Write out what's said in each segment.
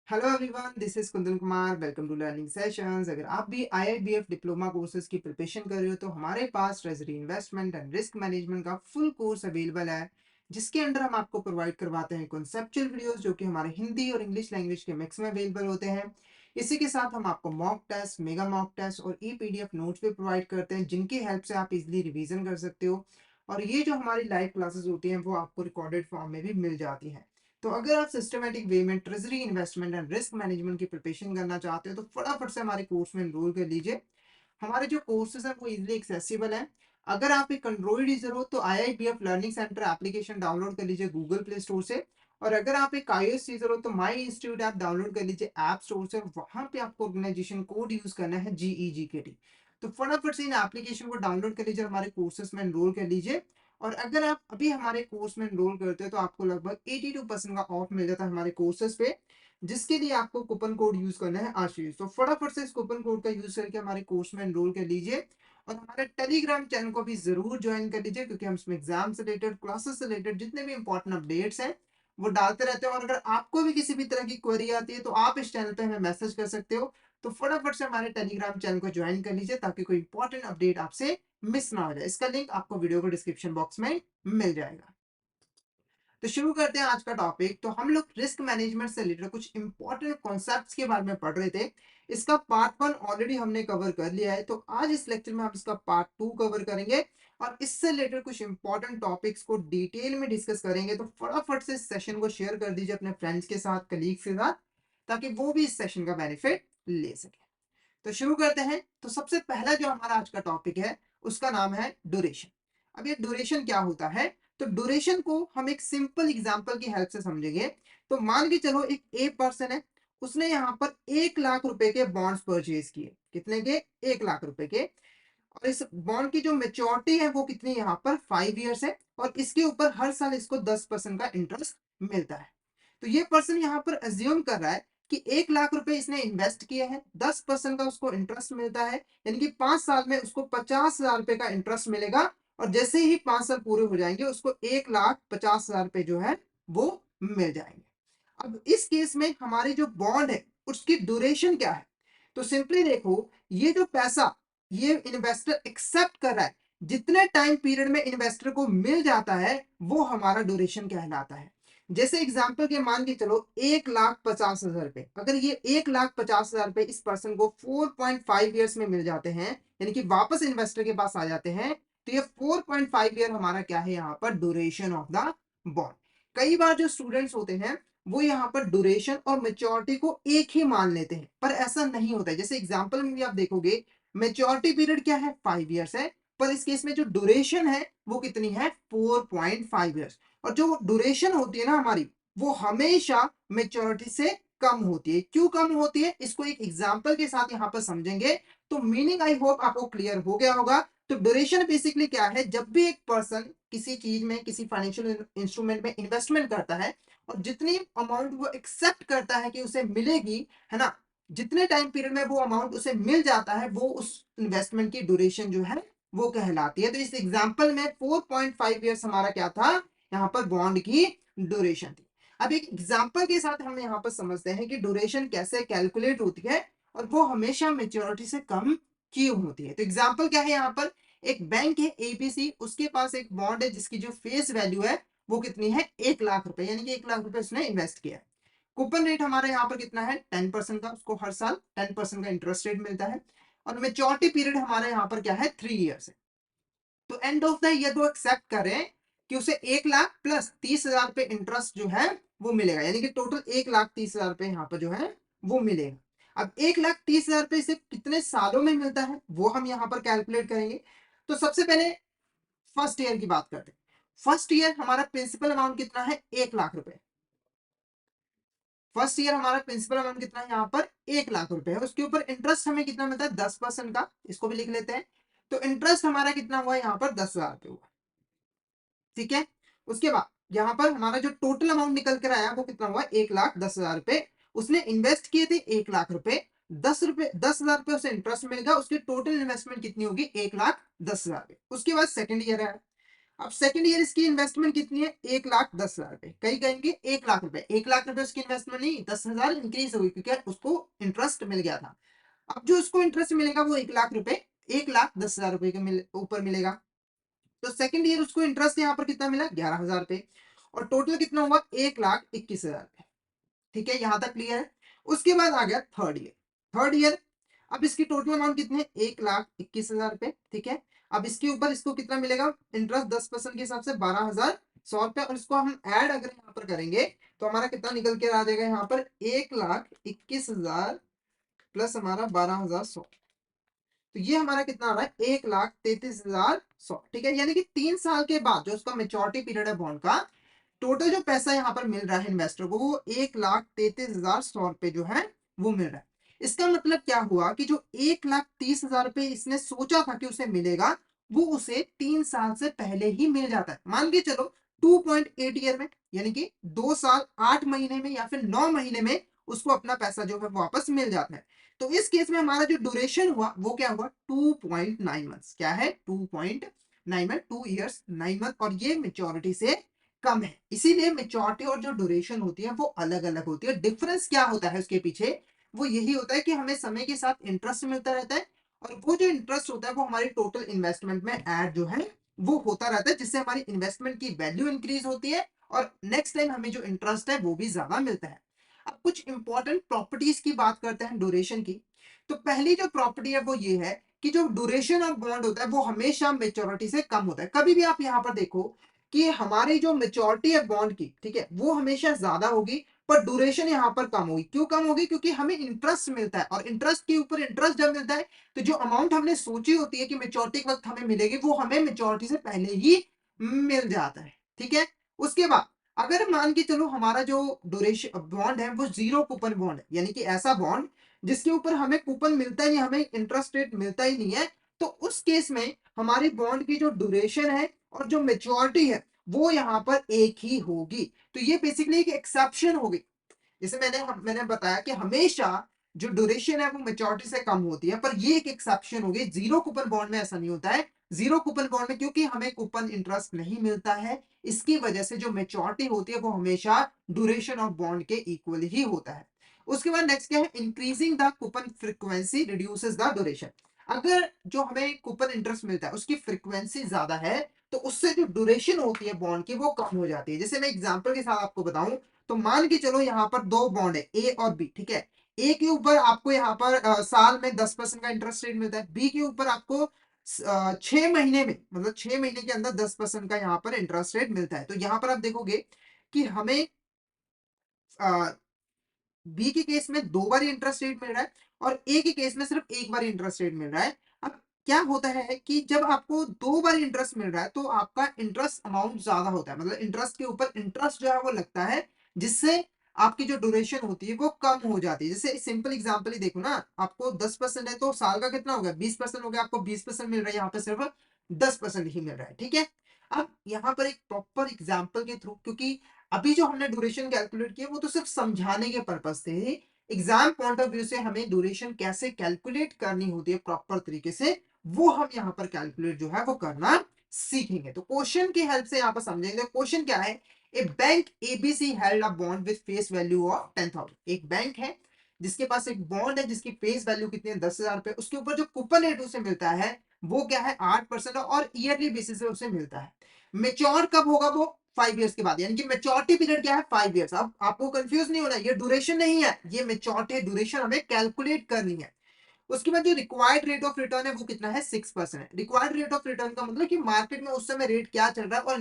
Hello everyone, this is Kundan Kumar. Welcome to learning sessions. अगर आप भी आईआईबीएफ डिप्लोमा कोर्सेज की प्रिपरेशन कर रहे हो तो हमारे पास treasury investment and risk management का फुल कोर्स अवेलेबल है, जिसके अंडर हम आपको प्रोवाइड करवाते हैं कॉन्सेप्चुअल वीडियोस जो कि हमारे हिंदी और इंग्लिश लैंग्वेज के मिक्स में अवेलेबल होते हैं। इसी के साथ हम आपको mock test, mega mock test और ई पीडीएफ नोट्स भी प्रोवाइड करते हैं, जिनकी हेल्प से आप इजिली रिवीजन कर सकते हो। और ये जो हमारी लाइव क्लासेस होती हैं वो आपको रिकॉर्डेड फॉर्म में भी मिल जाती हैं। तो अगर आप सिस्टमेटिक वे में treasury investment and risk management की प्रिपरेशन करना चाहते हो तो फटाफट से हमारे कोर्स में एनरोल कर लीजिए। हमारे जो कोर्सेज हैं वो इजीली एक्सेसिबल हैं। अगर आप एक एंड्रॉइड यूजर हो तो IIBF learning centre application download कर लीजिए गूगल प्ले स्टोर से। और अगर आप एक iOS यूजर हो तो माई इंस्टीट्यूट ऐप डाउनलोड कर लीजिए ऐप स्टोर से। वहां पे आपको ऑर्गेनाइजेशन कोड यूज करना है GEGKT। तो फटाफट से इन एप्लीकेशन को डाउनलोड कर लीजिए, हमारे कोर्सेज में एनरोल कर लीजिए। और अगर आप अभी हमारे कोर्स में एनरोल करते हो तो आपको लगभग 82% का ऑफ मिल जाता है हमारे कोर्सेज पे, जिसके लिए आपको कूपन कोड यूज करना है आशीष। तो फटाफट से इस कूपन कोड का यूज करके हमारे कोर्स में एनरोल कर लीजिए। और हमारे टेलीग्राम चैनल को भी जरूर ज्वाइन कर लीजिए, क्योंकि हम इसमें एग्जाम से रिलेटेड, क्लासेस से रिलेटेड जितने भी इंपॉर्टेंट अपडेट्स हैं वो डालते रहते हैं। और अगर आपको भी किसी भी तरह की क्वेरी आती है तो आप इस चैनल पे हमें मैसेज कर सकते हो। तो फटाफट से हमारे टेलीग्राम चैनल को ज्वाइन कर लीजिए ताकि कोई इंपॉर्टेंट अपडेट आपसे मिस ना हो जाए। इसका लिंक आपको वीडियो को डिस्क्रिप्शन बॉक्स में मिल जाएगा। तो शुरू करते हैं आज का टॉपिक। तो हम लोग रिस्क मैनेजमेंट से रिलेटेड कुछ इंपॉर्टेंट कॉन्सेप्ट्स के बारे में पढ़ रहे थे। इसका पार्ट 1 ऑलरेडी हमने कवर कर लिया है, तो आज इस लेक्चर में हम इसका पार्ट 2 कवर करेंगे और इससे रिलेटेड कुछ इंपॉर्टेंट टॉपिक्स को डिटेल में डिस्कस करेंगे। तो फटाफट से इस सेशन को शेयर कर दीजिए अपने फ्रेंड्स के साथ, कलीग्स के साथ, ताकि वो भी इस सेशन का बेनिफिट ले सके। तो शुरू करते हैं। तो सबसे पहला जो हमारा आज का टॉपिक है उसका नाम है ड्यूरेशन। अब ये ड्यूरेशन क्या होता है? तो ड्यूरेशन को हम एक सिंपल एग्जांपल की हेल्प से समझेंगे। तो मान के चलो एक ए पर्सन है, उसने यहाँ पर 1 लाख रुपए के बॉन्ड्स परचेज किए। कितने के? 1 लाख रुपए के। और इस बॉन्ड की जो मेच्योरिटी है वो कितनी यहाँ पर 5 ईयर्स है, और इसके ऊपर हर साल इसको 10% का इंटरेस्ट मिलता है। तो ये पर्सन यहाँ पर अज्यूम कर रहा है कि 1 लाख रुपए इसने इन्वेस्ट किए हैं, 10% का उसको इंटरेस्ट मिलता है, यानी कि 5 साल में उसको 50,000 रुपए का इंटरेस्ट मिलेगा। और जैसे ही 5 साल पूरे हो जाएंगे उसको 1,50,000 रुपए जो है वो मिल जाएंगे। अब इस केस में हमारी जो बॉन्ड है उसकी ड्यूरेशन क्या है? तो सिंपली देखो, ये जो पैसा ये इन्वेस्टर एक्सेप्ट कर रहा है, जितने टाइम पीरियड में इन्वेस्टर को मिल जाता है वो हमारा ड्यूरेशन कहलाता है। जैसे एग्जांपल के मान के चलो 1,50,000 रुपए, अगर ये 1,50,000 रुपए इस पर्सन को 4.5 ईयर्स में मिल जाते हैं, यानी कि वापस इन्वेस्टर के पास आ जाते हैं, तो ये 4.5 ईयर हमारा क्या है यहाँ पर? Duration of the bond. कई बार जो स्टूडेंट्स होते हैं वो यहाँ पर ड्यूरेशन और मेच्योरिटी को एक ही मान लेते हैं, पर ऐसा नहीं होता है। जैसे एग्जांपल में भी आप देखोगे, मेच्योरिटी पीरियड क्या है? 5 ईयर्स है, पर इस केस में जो ड्यूरेशन है वो कितनी है? 4.5 ईयर्स। और जो ड्यूरेशन होती है ना हमारी, वो हमेशा मेच्योरिटी से कम होती है। क्यों कम होती है इसको एक एग्जांपल के साथ यहाँ पर समझेंगे, तो मीनिंग आई होप आपको क्लियर हो गया होगा। तो ड्यूरेशन बेसिकली क्या है? जब भी एक पर्सन किसी चीज में, किसी फाइनेंशियल इंस्ट्रूमेंट में इन्वेस्टमेंट करता है और जितनी अमाउंट वो एक्सेप्ट करता है कि उसे मिलेगी, है ना, जितने टाइम पीरियड में वो अमाउंट उसे मिल जाता है, वो उस इन्वेस्टमेंट की ड्यूरेशन जो है वो कहलाती है। तो इस एग्जांपल में 4.5 ईयर्स हमारा क्या था? यहाँ पर बॉन्ड की ड्यूरेशन थी। अब एक एग्जांपल के साथ हम यहाँ पर समझते हैं कि ड्यूरेशन कैसे कैलकुलेट होती है और वो हमेशा मेच्योरिटी से कम क्यों होती है। तो एग्जांपल क्या है यहाँ पर? एक बैंक है ABC, उसके पास एक बॉन्ड है जिसकी जो फेस वैल्यू है वो कितनी है? 1 लाख रुपए, यानी कि 1 लाख रुपए उसने इन्वेस्ट किया है। कूपन रेट हमारे यहाँ पर कितना है? 10% का। उसको हर साल 10% का इंटरेस्ट रेट मिलता है। और मेच्योरिटी पीरियड हमारे यहाँ पर क्या है? 3 ईयर्स है। तो एंड ऑफ द ईयर वो एक्सेप्ट कर रहे हैं कि उसे 1 लाख प्लस 30,000 रुपए इंटरेस्ट जो है वो मिलेगा, यानी कि टोटल 1,30,000 रुपए यहाँ पर जो है वो मिलेगा। अब 1,30,000 रुपए से कितने सालों में मिलता है वो हम यहाँ पर कैलकुलेट करेंगे। तो सबसे पहले फर्स्ट ईयर की बात करते हैं। फर्स्ट ईयर हमारा प्रिंसिपल अमाउंट कितना है? 1 लाख रुपए। फर्स्ट ईयर हमारा प्रिंसिपल अमाउंट कितना है? यहाँ पर 1 लाख रुपए है। उसके ऊपर इंटरेस्ट हमें कितना मिलता है? 10% का। इसको भी लिख लेते हैं। तो इंटरेस्ट हमारा कितना हुआ यहाँ पर? 10,000 रुपए हुआ। ठीक है। उसके बाद यहाँ पर हमारा जो टोटल अमाउंट निकल कर आया वो कितना हुआ? 1,10,000 रुपए। उसने इन्वेस्ट किए थे 1 लाख रुपए। 10,000 रुपए उसे इंटरेस्ट मिलेगा। उसकी टोटल इन्वेस्टमेंट कितनी होगी? 1,10,000 रुपए। उसके बाद सेकंड ईयर है। अब सेकंड ईयर इसकी इन्वेस्टमेंट कितनी है, 1,10,000 रुपए। कई कहेंगे 1,00,000 रुपए, 1,00,000 रुपए उसकी इन्वेस्टमेंट नहीं, 10,000 इंक्रीज हुई क्योंकि उसको इंटरेस्ट मिल गया था। अब जो उसको इंटरेस्ट मिलेगा वो 1,00,000 रुपए, 1,10,000 रुपए के ऊपर मिलेगा। तो सेकंड ईयर उसको इंटरेस्ट यहाँ पर कितना मिला, 11,000 रुपए, और टोटल कितना हुआ, 1,21,000। ठीक है, यहां तक क्लियर है। उसके बाद आ गया थर्ड ईयर। थर्ड ईयर, अब इसकी टोटल अमाउंट कितनी है, 1,21,000 रुपए। ठीक है, अब इसके ऊपर इसको कितना मिलेगा इंटरेस्ट, 10% के हिसाब से 12,100 रुपए, और इसको हम ऐड अगर यहाँ पर करेंगे तो हमारा कितना निकल के आ जाएगा यहाँ पर, 1,21,000 प्लस हमारा 12,100। तो ये हमारा कितना आ रहा है, 1,33,100। ठीक है, यानी कि 3 साल के बाद जो उसका मेच्योरिटी पीरियड है बॉन्ड का, टोटल जो पैसा यहाँ पर मिल रहा है इन्वेस्टर को, वो 1,33,100 रुपए जो है वो मिल रहा है। इसका मतलब क्या हुआ कि जो 1,30,000 रुपए इसने सोचा था कि उसे मिलेगा, वो उसे 3 साल से पहले ही मिल जाता है। मान के चलो 2.8 ईयर में, यानी कि 2 साल 8 महीने में या फिर 9 महीने में उसको अपना पैसा जो है वापस मिल जाता है। तो इस केस में हमारा जो ड्यूरेशन हुआ वो क्या हुआ, 2.9 मंथ्स। क्या है, 2.9 मंथ, 2 ईयर्स 9 मंथ, और ये मेच्योरिटी से कम है। इसीलिए मेच्योरिटी और जो ड्यूरेशन होती है वो अलग अलग होती है। डिफरेंस क्या होता है उसके पीछे, वो यही होता है कि हमें समय के साथ इंटरेस्ट मिलता रहता है, और वो जो इंटरेस्ट होता है वो हमारी टोटल इन्वेस्टमेंट में ऐड जो है वो होता रहता है, जिससे हमारी इन्वेस्टमेंट की वैल्यू इंक्रीज होती है, और नेक्स्ट टाइम हमें जो इंटरेस्ट है वो भी ज्यादा मिलता है। अब कुछ इंपॉर्टेंट प्रॉपर्टीज की बात करते हैं ड्यूरेशन की। तो पहली जो प्रॉपर्टी है वो ये है कि जो ड्यूरेशन ऑफ बॉन्ड होता है वो हमेशा मेच्योरिटी से कम होता है। कभी भी आप यहाँ पर देखो कि हमारी जो मेच्योरिटी है बॉन्ड की, ठीक है, वो हमेशा ज्यादा होगी, पर ड्यूरेशन यहाँ पर कम होगी। क्यों कम होगी, क्योंकि हमें इंटरेस्ट मिलता है, और इंटरेस्ट के ऊपर इंटरेस्ट जब मिलता है तो जो अमाउंट हमने सोची होती है कि मेच्योरिटी के वक्त हमें मिलेगी, वो हमें मेच्योरिटी से पहले ही मिल जाता है। ठीक है, उसके बाद अगर मान के चलो हमारा जो ड्यूरेशन बॉन्ड है वो जीरो कूपन बॉन्ड है, यानी कि ऐसा बॉन्ड जिसके ऊपर हमें कूपन मिलता ही नहीं, हमें इंटरेस्ट रेट मिलता ही नहीं है, तो उस केस में हमारी बॉन्ड की जो ड्यूरेशन है और जो मेच्योरिटी है वो यहाँ पर एक ही होगी। तो ये बेसिकली एक एक्सेप्शन होगी। जैसे मैंने बताया कि हमेशा जो ड्यूरेशन है वो मेच्योरिटी से कम होती है, पर ये एक एक्सेप्शन होगी। जीरो कूपन बॉन्ड में ऐसा नहीं होता है। जीरो कूपन बॉन्ड में क्योंकि हमें कूपन इंटरेस्ट नहीं मिलता है, इसकी वजह से जो मेच्योरिटी होती है वो हमेशा ड्यूरेशन ऑफ बॉन्ड के इक्वल ही होता है। उसके बाद नेक्स्ट क्या है, increasing the coupon frequency reduces the duration. अगर जो हमें कूपन इंटरेस्ट मिलता है उसकी फ्रीक्वेंसी ज्यादा है, तो उससे जो ड्यूरेशन होती है बॉन्ड की वो कम हो जाती है। जैसे मैं एग्जांपल के साथ आपको बताऊं, तो मान के चलो यहाँ पर दो बॉन्ड है, ए और बी। ठीक है, ए के ऊपर आपको यहाँ पर साल में 10% का इंटरेस्ट रेट मिलता है, बी के ऊपर आपको 6 महीने में, मतलब 6 महीने के अंदर 10% का यहाँ पर इंटरेस्ट रेट मिलता है। तो यहाँ पर आप देखोगे कि हमें बी के केस में 2 बार इंटरेस्ट रेट मिल रहा है, और ए के केस में सिर्फ एक बार इंटरेस्ट रेट मिल रहा है। अब क्या होता है कि जब आपको 2 बार इंटरेस्ट मिल रहा है तो आपका इंटरेस्ट अमाउंट ज्यादा होता है, मतलब इंटरेस्ट के ऊपर इंटरेस्ट जो है वो लगता है, जिससे आपकी जो ड्यूरेशन होती है वो कम हो जाती है। जैसे सिंपल एग्जांपल ही देखो ना, आपको 10% है तो साल का कितना हो गया, 20% हो गया, आपको 20% मिल रहा है, यहाँ पे सिर्फ 10% ही मिल रहा है। ठीक है, अब यहाँ पर एक प्रॉपर एग्जाम्पल के थ्रू, क्योंकि अभी जो हमने ड्यूरेशन कैलकुलेट किया वो तो सिर्फ समझाने के पर्पज से, एग्जाम पॉइंट ऑफ व्यू से हमें ड्यूरेशन कैसे कैलकुलेट करनी होती है प्रॉपर तरीके से, वो हम यहाँ पर कैलकुलेट जो है वो करना सीखेंगे। तो क्वेश्चन की हेल्प से यहाँ पर समझेंगे। क्वेश्चन क्या है, a bank ABC held a bond with face value of 10,000। एक बैंक है जिसके पास एक बॉन्ड है जिसकी फेस वैल्यू कितनी है, 10,000 रुपए। उसके ऊपर जो कूपन रेट उसे मिलता है वो क्या है, 8%, और ईयरली बेसिस पे उसे मिलता है। मेच्योर कब होगा वो, 5 ईयर्स के बाद, यानी कि मेच्योरिटी पीरियड क्या है, 5 ईयर्स। अब आपको कंफ्यूज नहीं होना, ये ड्यूरेशन नहीं है, ये मेच्योरिटी ड्यूरेशन हमें कैलकुलेट करनी है। उसके बाद जो रिक्वायर्ड रेट ऑफ रिटर्न है वो कितना है, 6% है। रिक्वायर्ड रेट ऑफ रिटर्न का मतलब कि मार्केट में उस समय रेट क्या चल रहा है, और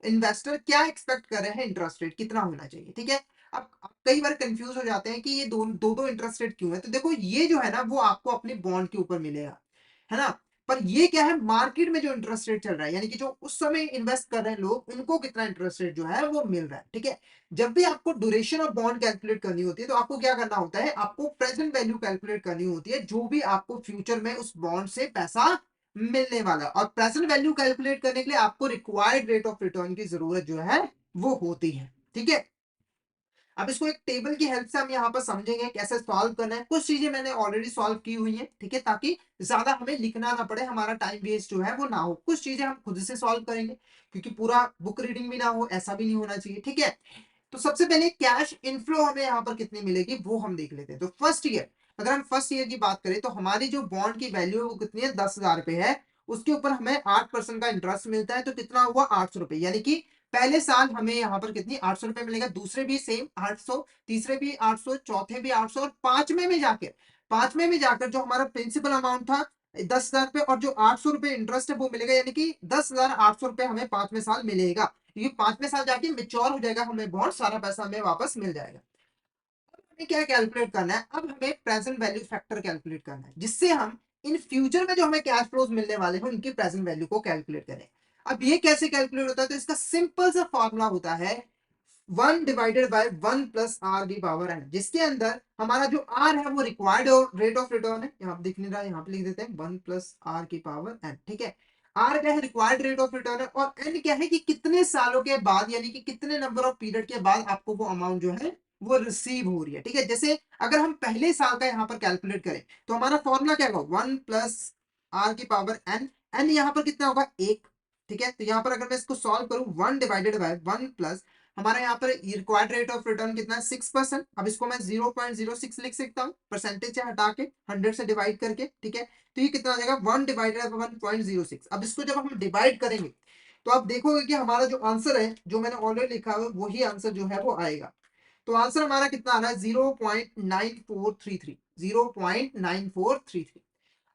इन्वेस्टर क्या एक्सपेक्ट कर रहे हैं, इंटरेस्ट रेट कितना होना चाहिए। ठीक है, अब कई बार कंफ्यूज हो जाते हैं कि ये दो दो दो इंटरेस्ट रेट क्यों है। तो देखो ये जो है ना वो आपको अपने बॉन्ड के ऊपर मिलेगा, है ना, पर ये क्या है, मार्केट में जो इंटरेस्ट रेट चल रहा है, यानी कि जो उस समय इन्वेस्ट कर रहे हैं लोग, उनको कितना इंटरेस्ट रेट जो है वो मिल रहा है। ठीक है, जब भी आपको ड्यूरेशन ऑफ बॉन्ड कैलकुलेट करनी होती है तो आपको क्या करना होता है, आपको प्रेजेंट वैल्यू कैलकुलेट करनी होती है, जो भी आपको फ्यूचर में उस बॉन्ड से पैसा मिलने वाला है। और प्रेजेंट वैल्यू कैलकुलेट करने के लिए आपको रिक्वायर्ड रेट ऑफ रिटर्न की जरूरत जो है वो होती है। ठीक है, अब इसको एक टेबल की हेल्प से हम यहाँ पर समझेंगे कैसे सॉल्व करना है। कुछ चीजें मैंने ऑलरेडी सॉल्व की हुई है, ठीक है, ताकि ज्यादा हमें लिखना ना पड़े, हमारा टाइम वेस्ट जो है वो ना हो। कुछ चीजें हम खुद से सॉल्व करेंगे, क्योंकि पूरा बुक रीडिंग भी ना हो, ऐसा भी नहीं होना चाहिए, ठीक है। तो सबसे पहले कैश इनफ्लो हमें यहाँ पर कितनी मिलेगी वो हम देख लेते हैं। तो फर्स्ट ईयर, अगर हम फर्स्ट ईयर की बात करें तो हमारी जो बॉन्ड की वैल्यू है वो कितनी है, 10,000 रुपए है। उसके ऊपर हमें 8% का इंटरेस्ट मिलता है, तो कितना हुआ, 800 रुपए। यानी कि पहले साल हमें यहाँ पर कितनी, 800 रुपए मिलेगा। दूसरे भी सेम 800, तीसरे भी 800, चौथे भी 800, और पांचवें में जाकर जो हमारा प्रिंसिपल अमाउंट था 10,000 रुपए, और जो 800 रुपए इंटरेस्ट है वो मिलेगा। यानी कि 10,800 रुपए हमें पांचवें साल मिलेगा, क्योंकि पांचवें साल जाके मेच्योर हो जाएगा हमें बॉन्ड, सारा पैसा हमें वापस मिल जाएगा। अब हमें क्या कैलकुलेट करना है, अब हमें प्रेजेंट वैल्यू फैक्टर कैलकुलेट करना है, जिससे हम इन फ्यूचर में जो हमें कैश फ्लोज मिलने वाले हैं उनकी प्रेजेंट वैल्यू को कैलकुलेट करें। अब ये कैसे कैलकुलेट होता है, तो इसका सिंपल सा फॉर्मूला होता है 1/1 + r⁴ जिसके अंदर हमारा जो r है वो रिक्वायर्ड रेट ऑफ रिटर्न है, यहाँ पे दिख नहीं रहा है, यहाँ पे लिख देते हैं 1 + r⁴n, ठीक है। r क्या है, रिक्वायर्ड रेट ऑफ रिटर्न है, और n क्या है कि कितने सालों के बाद, यानी कि कितने नंबर ऑफ पीरियड के बाद आपको वो अमाउंट जो है वो रिसीव हो रही है, ठीक है। जैसे अगर हम पहले साल का यहाँ पर कैलकुलेट करें तो हमारा फॉर्मूला क्या होगा, 1 + r⁴n। n यहाँ पर कितना होगा, 1, ठीक है। तो यहाँ पर अगर मैं इसको सॉल्व करूं, 1/1 प्लस हमारा यहाँ पर रिक्वायर्ड रेट ऑफ रिटर्न कितना है, 6%। अब इसको मैं 0.06 लिख सकता हूँ, परसेंटेज से हटा के 100 से डिवाइड करके, ठीक है। तो ये कितना आ जाएगा, 1/1.06। अब इसको जब हम डिवाइड करेंगे तो आप देखोगे कि हमारा जो आंसर है, जो मैंने ऑलरेडी लिखा हुआ है, वही आंसर जो है वो आएगा। तो आंसर हमारा कितना आ रहा है, 0.9433, 0.9433।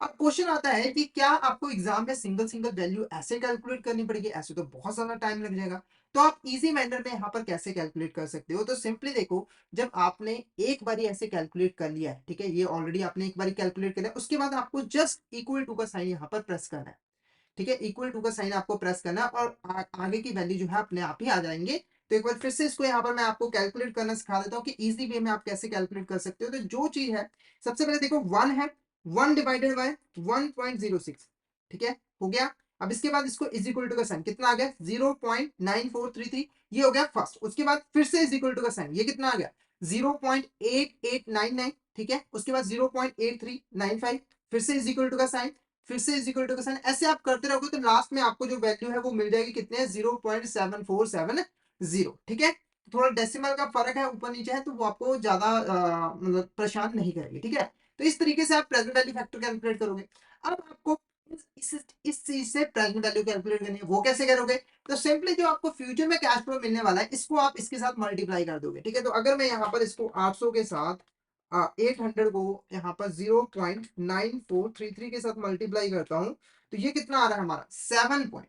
अब क्वेश्चन आता है कि क्या आपको एग्जाम में सिंगल सिंगल वैल्यू ऐसे कैलकुलेट करनी पड़ेगी, ऐसे तो बहुत ज्यादा टाइम लग जाएगा। तो आप इजी मैनर में यहाँ पर कैसे कैलकुलेट कर सकते हो, तो सिंपली देखो, जब आपने एक बारी ऐसे कैलकुलेट कर लिया है, ठीक है, ये ऑलरेडी आपने एक बारी कैलकुलेट कर लिया, उसके बाद आपको जस्ट इक्वल टू का साइन यहाँ पर प्रेस करना है, ठीक है। इक्वल टू का साइन आपको प्रेस करना है, और आगे की वैल्यू जो है अपने आप ही आ जाएंगे। तो एक बार फिर से इसको यहाँ पर मैं आपको कैलकुलेट करना सिखा देता हूँ कि इजी वे में आप कैसे कैलकुलेट कर सकते हो। तो जो चीज है, सबसे पहले देखो 1 है, 1/1.06, ठीक है, हो गया। अब इसके बाद इसको इज इक्वल टू का साइन कितना आ गया, 0.9433, ये हो गया फर्स्ट। उसके बाद फिर से इज इक्वल टू का साइन, ये कितना आ गया, 0.8899, ठीक है। उसके बाद 0.8395, फिर से इज इक्वल टू का साइन, फिर से इज इक्वल टू का साइन। ऐसे आप करते रहोगे तो लास्ट में आपको जो वैल्यू है वो मिल जाएगी, कितने, 0.7470, ठीक है। थोड़ा डेसिमल का फर्क है, ऊपर नीचे है, तो वो आपको ज्यादा मतलब परेशान नहीं करेगी, ठीक है। तो इस तरीके से आप प्रेजेंट वैल्यू फैक्टर कैलकुलेट करोगे। अब आपको इस चीज से प्रेजेंट वैल्यू कैलकुलेट करनी है, वो कैसे करोगे, तो सिंपली जो आपको फ्यूचर में कैश फ्लो मिलने वाला है इसको आप इसके साथ मल्टीप्लाई कर दोगे, ठीक है। तो अगर मैं यहाँ पर इसको 800 के साथ 800 को यहाँ पर 0.9433 के साथ मल्टीप्लाई करता हूँ, तो ये कितना आ रहा है हमारा, 7 पॉइंट,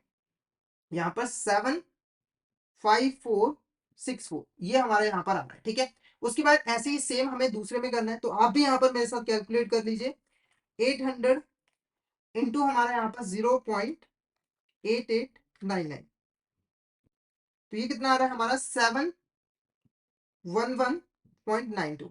यहाँ पर 75464, ये हमारे यहाँ पर आ रहा है, ठीक है। उसके बाद ऐसे ही सेम हमें दूसरे में करना है, तो आप भी यहाँ पर मेरे साथ कैलकुलेट कर लीजिए। 800 इंटू हमारे यहाँ पर 0.8899, तो ये कितना आ रहा है हमारा, 711.92,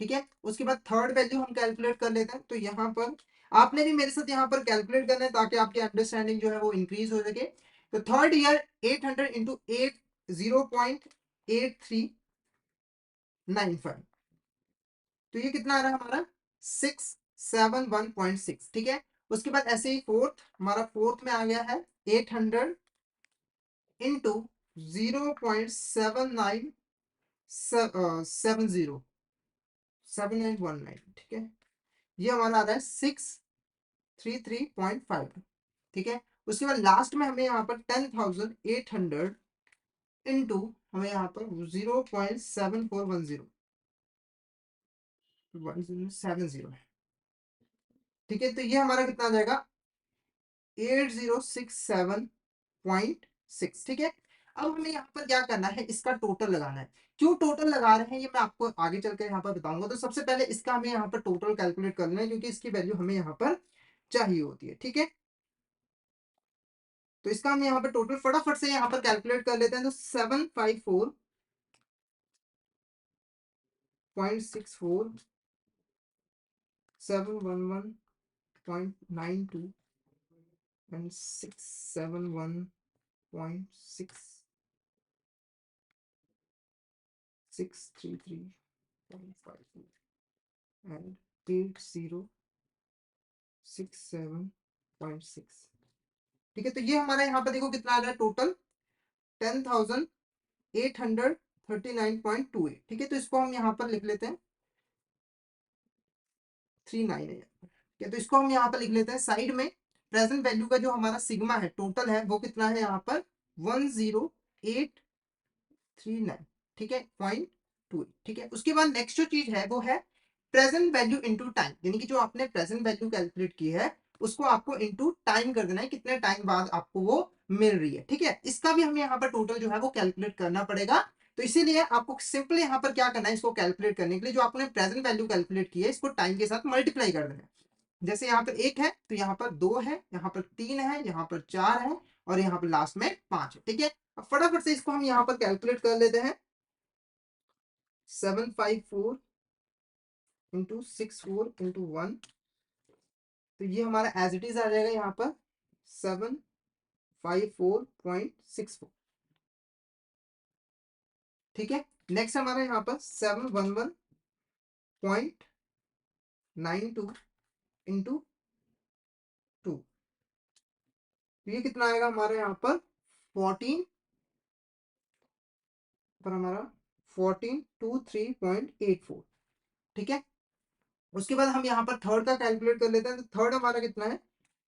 ठीक है। उसके बाद थर्ड वैल्यू हम कैलकुलेट कर लेते हैं। तो यहाँ पर आपने भी मेरे साथ यहाँ पर कैलकुलेट करना है, ताकि आपकी अंडरस्टैंडिंग जो है वो इंक्रीज हो सके। तो थर्ड ईयर 800 इंटू 8, 0.8395, तो ये कितना आ रहा है हमारा, 671.6, ठीक है। उसके बाद ऐसे ही फोर्थ, हमारा फोर्थ में आ गया है 800 इंटू 0.7970, ठीक है। ये हमारा आ रहा है 633.5, ठीक है। उसके बाद लास्ट में हमें यहाँ पर 10,800 इंटू हमें यहाँ पर 0.7410 है, ठीक है। तो ये हमारा कितना आ जाएगा, 8067.6, ठीक है। अब हमें यहाँ पर क्या करना है, इसका टोटल लगाना है। क्यों टोटल लगा रहे हैं ये मैं आपको आगे चलकर यहाँ पर बताऊंगा। तो सबसे पहले इसका हमें यहाँ पर टोटल कैलकुलेट करना है, क्योंकि इसकी वैल्यू हमें यहाँ पर चाहिए होती है, ठीक है। तो इसका हम यहाँ पर टोटल फटाफट से यहाँ पर कैलकुलेट कर लेते हैं। तो 754.64, 711.92 एंड 671.6 633.54 and 8067.6। ठीक है, तो ये हमारा यहाँ पर देखो कितना आ रहा है टोटल 10,839.28। ठीक है, तो इसको हम यहाँ पर लिख लेते हैं 39 है। ठीक है, तो इसको हम यहाँ पर लिख लेते हैं साइड में। प्रेजेंट वैल्यू का जो हमारा सिग्मा है टोटल है वो कितना है यहाँ पर 10839। ठीक है, 0.2। ठीक है, उसके बाद नेक्स्ट जो चीज है वो है प्रेजेंट वैल्यू इनटू टाइम, यानी कि जो आपने प्रेजेंट वैल्यू कैलकुलेट की है उसको आपको इनटू टाइम कर देना है, कितने टाइम बाद आपको वो मिल रही है। ठीक है, इसका भी हमें यहाँ पर टोटल जो है वो कैलकुलेट करना पड़ेगा। तो इसीलिए आपको सिंपली यहाँ पर क्या करना है, इसको कैलकुलेट करने के लिए जो आपने प्रेजेंट वैल्यू कैलकुलेट की है इसको टाइम के साथ मल्टीप्लाई कर देना है। जैसे यहाँ पर 1 है तो यहाँ पर 2 है, यहाँ पर 3 है, यहाँ पर 4 है और यहाँ पर लास्ट में 5 है। ठीक है, अब फटाफट से इसको हम यहाँ पर कैलकुलेट कर लेते हैं। 754 इंटू 64 इंटू 1, तो ये हमारा एज इट इज आ जाएगा यहाँ पर 754.64। ठीक है, नेक्स्ट हमारा यहाँ पर 711.92 इंटू 2, तो ये कितना आएगा हमारे यहाँ पर 14 पर हमारा 1423.84। ठीक है, उसके बाद हम यहाँ पर थर्ड का कैलकुलेट कर लेते हैं। तो थर्ड हमारा कितना है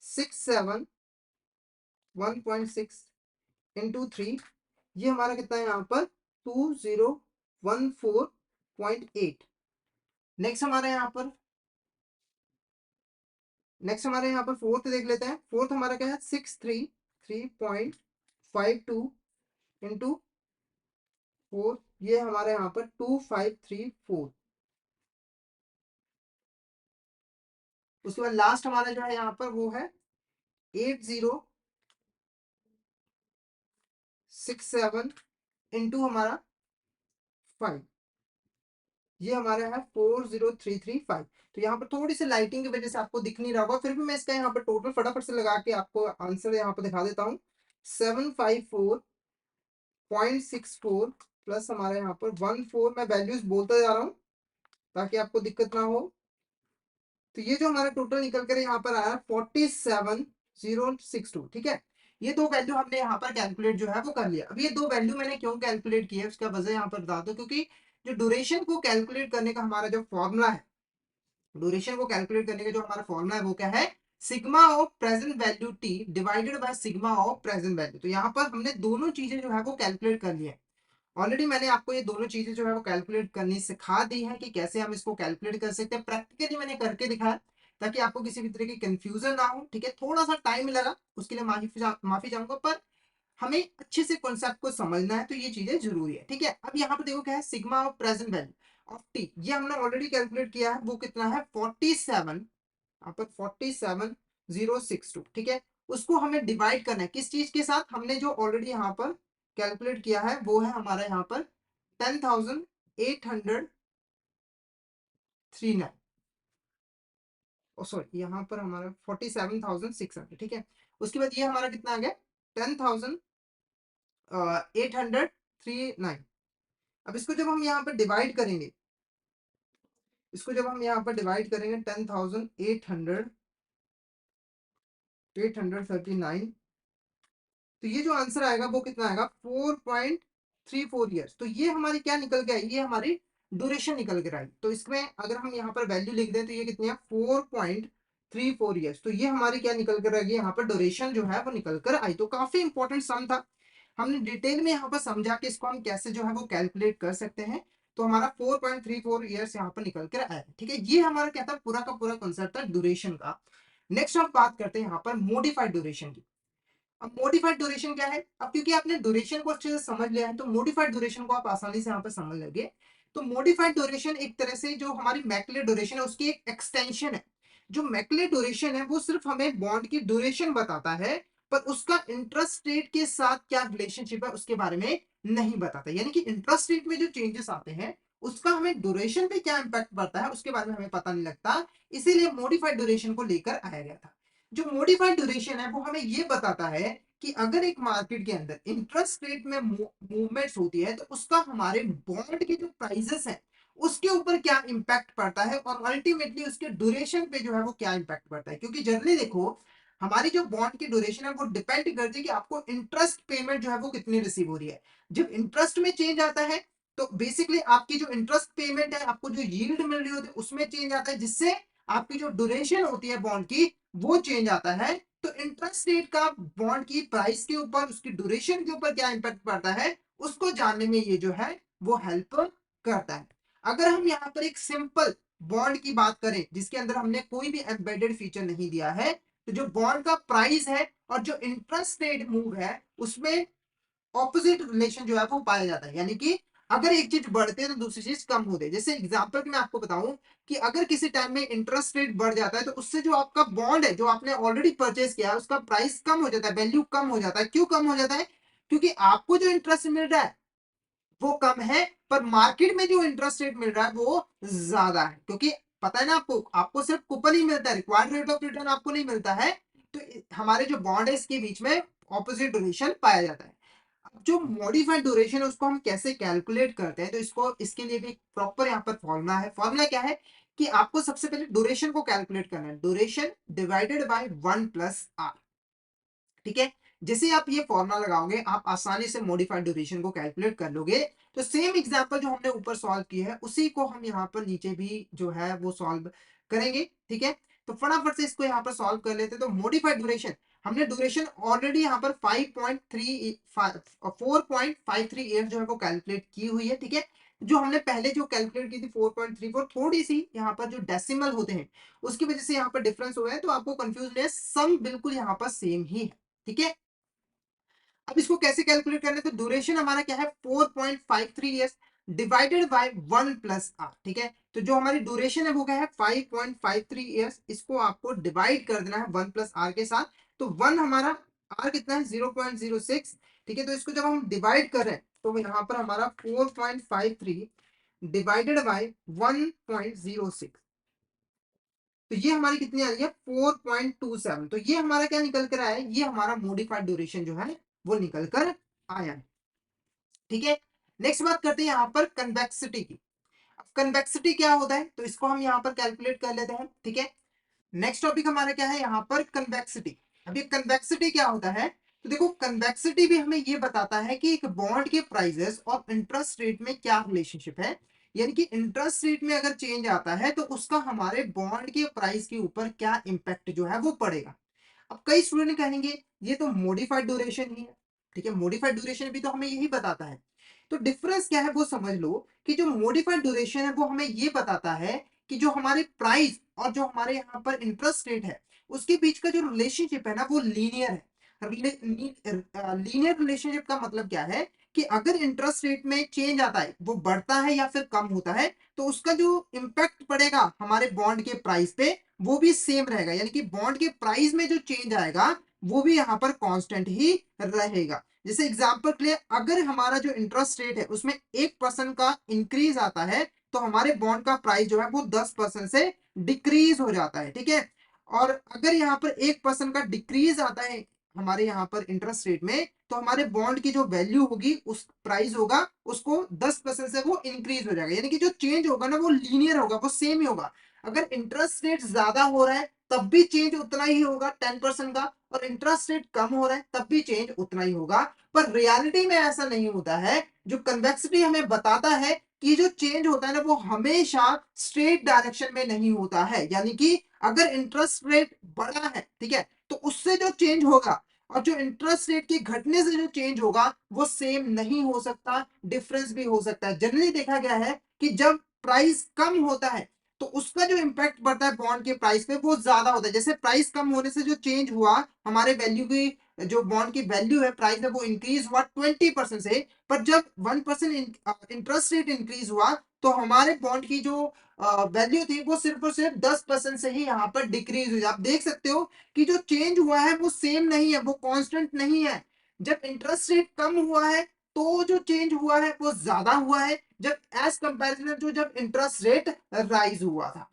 671.6 इंटू 3, ये हमारा कितना है यहाँ पर 2014.8। नेक्स्ट हमारे यहाँ पर फोर्थ देख लेते हैं। फोर्थ हमारा क्या है 633.52 इंटू 4, ये हमारे यहाँ पर 2534। उसके बाद लास्ट हमारा जो है यहाँ पर वो है 8067 इंटू हमारा 5, ये हमारा है 40335। तो यहाँ पर थोड़ी सी लाइटिंग की वजह से आपको दिख नहीं रहा होगा, फिर भी मैं इसका यहाँ पर टोटल फटाफट से लगा के आपको आंसर यहाँ पर दिखा देता हूँ। 754.64 प्लस हमारे यहाँ पर 14, मैं वैल्यूज बोलता जा रहा हूँ ताकि आपको दिक्कत ना हो। तो ये जो हमारा टोटल निकल कर यहाँ पर आया 47062। ठीक है, ये दो वैल्यू हमने यहाँ पर कैलकुलेट जो है वो कर लिया। अब ये दो वैल्यू मैंने क्यों कैलकुलेट किया है उसका वजह यहाँ पर बता दो, क्योंकि जो ड्यूरेशन को कैलकुलेट करने का हमारा जो फॉर्मूला है, ड्यूरेशन को कैलकुलेट करने का जो हमारा फॉर्मूला है वो क्या है, sigma of present value T divided by sigma of present value. तो यहाँ पर हमने दोनों चीजें जो है वो कैलकुलेट कर ली है। ऑलरेडी मैंने आपको ये दोनों चीजें जो है वो कैलकुलेट करनी सिखा दी है कि कैसे हम इसको कैलकुलेट कर सकते हैं। प्रैक्टिकली मैंने करके दिखाया ताकि आपको किसी भी तरह की कंफ्यूजन ना हो। ठीक है, थोड़ा सा टाइम लगा उसके लिए माफी चाहूंगा, पर हमें अच्छे से कॉन्सेप्ट को समझना है तो ये चीजें जरूरी है। ठीक है, अब यहाँ पर देखो क्या है sigma of present value of T, ये हमने ऑलरेडी कैलकुलेट किया है, वो कितना है 47, यहाँ पर 47062। ठीक है, उसको हमें डिवाइड करना है किस चीज के साथ, हमने जो ऑलरेडी यहाँ पर कैलकुलेट किया है वो है हमारा यहाँ पर 10,839, सॉरी यहाँ पर हमारा 47,600। ठीक है, उसके बाद ये हमारा कितना आ गया 10,839। अब इसको जब हम यहाँ पर डिवाइड करेंगे, 10,839, तो ये जो आंसर आएगा वो कितना आएगा 4.34 ईयर्स। तो ये हमारी क्या निकल के आई, ये हमारी ड्यूरेशन निकल कर आई। तो इसमें अगर हम यहाँ पर वैल्यू लिख दें तो ये कितनी है 4.34 ईयर्स। तो ये हमारी क्या निकल कर आएगी, यहाँ पर ड्यूरेशन जो है वो निकल कर आई। तो काफी इंपॉर्टेंट सम था, हमने डिटेल में यहाँ पर समझा कि इसको हम कैसे जो है वो कैलकुलेट कर सकते हैं। तो हमारा 4.34 ईयर्स यहाँ पर निकल कर आया। ठीक है, ये हमारा क्या था पूरा का पूरा कॉन्सेप्ट था ड्यूरेशन का। नेक्स्ट हम बात करते हैं यहाँ पर मोडिफाइड ड्यूरेशन की। अब मॉडिफाइड ड्यूरेशन क्या है, अब क्योंकि आपने ड्यूरेशन को अच्छे से समझ लिया है तो मॉडिफाइड ड्यूरेशन को आप आसानी से यहाँ पर समझ लोगे। तो मॉडिफाइड ड्यूरेशन एक तरह से जो हमारी मैक्युलर ड्यूरेशन है उसकी एक एक्सटेंशन है। जो मैक्युलर ड्यूरेशन है वो सिर्फ हमें बॉन्ड की ड्यूरेशन बताता है, पर उसका इंटरेस्ट रेट के साथ क्या रिलेशनशिप है उसके बारे में नहीं बताता। यानी कि इंटरेस्ट रेट में जो चेंजेस आते हैं उसका हमें ड्यूरेशन पे क्या इंपैक्ट पड़ता है उसके बारे में हमें पता नहीं लगता, इसीलिए मॉडिफाइड ड्यूरेशन को लेकर आया गया था। जो मॉडिफाइड ड्यूरेशन है वो हमें ये बताता है कि अगर एक मार्केट के अंदर इंटरेस्ट रेट में मूवमेंट्स होती है तो उसका हमारे बॉन्ड के जो प्राइसेस हैं उसके ऊपर क्या इंपैक्ट पड़ता है और अल्टीमेटली उसके ड्यूरेशन पे जो है वो क्या इंपैक्ट पड़ता है। क्योंकि जनरली देखो हमारी जो बॉन्ड की ड्यूरेशन है वो डिपेंड करती है कि आपको इंटरेस्ट पेमेंट जो है वो कितनी रिसीव हो रही है। जब इंटरेस्ट में चेंज आता है तो बेसिकली आपकी जो इंटरेस्ट पेमेंट है, आपको जो यील्ड मिल रही होती है उसमें चेंज आता है, जिससे आपकी जो ड्यूरेशन होती है बॉन्ड की वो चेंज आता है। तो इंटरेस्ट रेट का बॉन्ड की प्राइस के ऊपर, उसकी ड्यूरेशन के ऊपर क्या इंपैक्ट पड़ता है उसको जानने में ये जो है वो हेल्प करता है। अगर हम यहाँ पर एक सिंपल बॉन्ड की बात करें जिसके अंदर हमने कोई भी एम्बेडेड फीचर नहीं दिया है, तो जो बॉन्ड का प्राइस है और जो इंटरेस्ट रेट मूव है उसमें ऑपोजिट रिलेशन जो है वो पाया जाता है। यानी कि अगर एक चीज बढ़ते है तो दूसरी चीज कम होती है। जैसे एग्जांपल मैं आपको बताऊं कि अगर किसी टाइम में इंटरेस्ट रेट बढ़ जाता है तो उससे जो आपका बॉन्ड है जो आपने ऑलरेडी परचेज किया है उसका प्राइस कम हो जाता है, वैल्यू कम हो जाता है। क्यों कम हो जाता है? क्योंकि आपको जो इंटरेस्ट मिल रहा है वो कम है, पर मार्केट में जो इंटरेस्ट रेट मिल रहा है वो ज्यादा है। क्योंकि पता है ना आपको, आपको सिर्फ कूपन ही मिलता है, रिक्वायर्ड रेट ऑफ रिटर्न आपको नहीं मिलता है। तो हमारे जो बॉन्ड है इसके बीच में ऑपोजिट ड्यूरेशन पाया जाता है। अब जो मॉडिफाइड ड्यूरेशन है उसको हम कैसे कैलकुलेट करते हैं, तो इसको इसके लिए भी प्रॉपर यहाँ पर फॉर्मूला है। फॉर्मूला क्या है कि आपको सबसे पहले ड्यूरेशन को कैलकुलेट करना है, ड्यूरेशन डिवाइडेड बाय 1 + r। ठीक है, जैसे आप ये फॉर्मूला लगाओगे आप आसानी से मॉडिफाइड ड्यूरेशन को कैलकुलेट कर लोगे। तो सेम एग्जांपल जो हमने ऊपर सॉल्व किया है उसी को हम यहाँ पर नीचे भी जो है वो सॉल्व करेंगे। ठीक है, तो फटाफट से इसको यहाँ पर सॉल्व कर लेते हैं। तो मॉडिफाइड ड्यूरेशन, हमने ड्यूरेशन ऑलरेडी यहाँ पर 4.53 ईयर जो है वो कैलकुलेट की हुई है। ठीक है, जो हमने पहले जो कैलकुलेट की थी 4.34, थोड़ी सी यहाँ पर जो डेसिमल होते हैं उसकी वजह से यहाँ पर डिफरेंस हुआ है, तो आपको कंफ्यूज नहीं है, सम बिल्कुल यहाँ पर सेम ही है। ठीक है, अब इसको कैसे कैलकुलेट करना है, तो ड्यूरेशन हमारा क्या है 4.53 इयर्स डिवाइडेड बाय 1 + r। ठीक है, तो जो हमारी ड्यूरेशन है वो क्या है 5.53 इयर्स, इसको आपको डिवाइड कर देना है 1 + r के साथ। तो 1 हमारा, r कितना है 0.06। ठीक है, तो इसको जब हम डिवाइड कर रहे हैं तो यहाँ पर हमारा 4.53 डिवाइडेड बाय 1.06, तो ये हमारी कितनी आ रही है 4.27। तो ये हमारा क्या निकल कर आया है, ये हमारा मॉडिफाइड ड्यूरेशन जो है वो निकल कर आया है। ठीक है, नेक्स्ट बात करते हैं यहाँ पर कन्वेक्सिटी की। अब कन्वेक्सिटी क्या होता है तो इसको हम यहाँ पर कैलकुलेट कर लेते हैं। ठीक है, नेक्स्ट टॉपिक हमारा क्या है यहाँ पर कन्वेक्सिटी। अब ये कन्वेक्सिटी क्या होता है, तो देखो कन्वेक्सिटी भी हमें ये बताता है कि एक बॉन्ड के प्राइसेस और इंटरेस्ट रेट में क्या रिलेशनशिप है। यानी कि इंटरेस्ट रेट में अगर चेंज आता है तो उसका हमारे बॉन्ड के प्राइस के ऊपर क्या इंपैक्ट जो है वो पड़ेगा। अब कई स्टूडेंट कहेंगे ये तो मॉडिफाइड ड्यूरेशन ही है। ठीक है, मॉडिफाइड ड्यूरेशन भी तो हमें यही बताता है। तो डिफरेंस क्या है वो समझ लो कि जो मॉडिफाइड ड्यूरेशन है वो हमें ये बताता है कि जो हमारे प्राइस और जो हमारे यहाँ पर इंटरेस्ट रेट है उसके बीच का जो रिलेशनशिप है ना वो लीनियर है। लीनियर रिलेशनशिप का मतलब क्या है कि अगर इंटरेस्ट रेट में चेंज आता है, वो बढ़ता है या फिर कम होता है, तो उसका जो इम्पैक्ट पड़ेगा हमारे बॉन्ड के प्राइस पे वो भी सेम रहेगा। यानी कि बॉन्ड के प्राइस में जो चेंज आएगा वो भी यहाँ पर कांस्टेंट ही रहेगा। जैसे एग्जांपल के लिए अगर हमारा जो इंटरेस्ट रेट है उसमें 1% का इंक्रीज आता है तो हमारे बॉन्ड का प्राइस जो है वो 10% से डिक्रीज हो जाता है। ठीक है, और अगर यहाँ पर 1% का डिक्रीज आता है हमारे यहाँ पर इंटरेस्ट रेट में, तो हमारे बॉन्ड की जो वैल्यू होगी, उस प्राइस होगा, उसको 10% से वो इंक्रीज हो जाएगा। यानी कि जो चेंज होगा ना वो लीनियर होगा, वो सेम ही होगा। अगर इंटरेस्ट रेट ज्यादा हो रहा है तब भी चेंज उतना ही होगा 10% का, और इंटरेस्ट रेट कम हो रहा है तब भी चेंज उतना ही होगा। पर रियलिटी में ऐसा नहीं होता है। जो कन्वेक्सिटी हमें बताता है कि जो चेंज होता है ना वो हमेशा स्ट्रेट डायरेक्शन में नहीं होता है। यानी कि अगर इंटरेस्ट रेट बढ़ा है, ठीक है, तो उससे जो चेंज होगा और जो इंटरेस्ट रेट के घटने से जो चेंज होगा वो सेम नहीं हो सकता, डिफरेंस भी हो सकता है। जनरली देखा गया है कि जब प्राइस कम होता है तो उसका जो इंपैक्ट पड़ता है बॉन्ड के प्राइस पे वो ज्यादा होता है। जैसे प्राइस कम होने से जो चेंज हुआ हमारे वैल्यू की, जो बॉन्ड की वैल्यू है, प्राइस है, वो इंक्रीज हुआ 20% से, पर जब 1% इंटरेस्ट रेट इंक्रीज हुआ तो हमारे बॉन्ड की जो वैल्यू थी वो सिर्फ और सिर्फ 10% से ही यहाँ पर डिक्रीज हुई। आप देख सकते हो कि जो चेंज हुआ है वो सेम नहीं है, वो कांस्टेंट नहीं है। जब इंटरेस्ट रेट कम हुआ है तो जो चेंज हुआ है वो ज्यादा हुआ है, जब एज कंपैरिजन जो जब इंटरेस्ट रेट राइज हुआ था।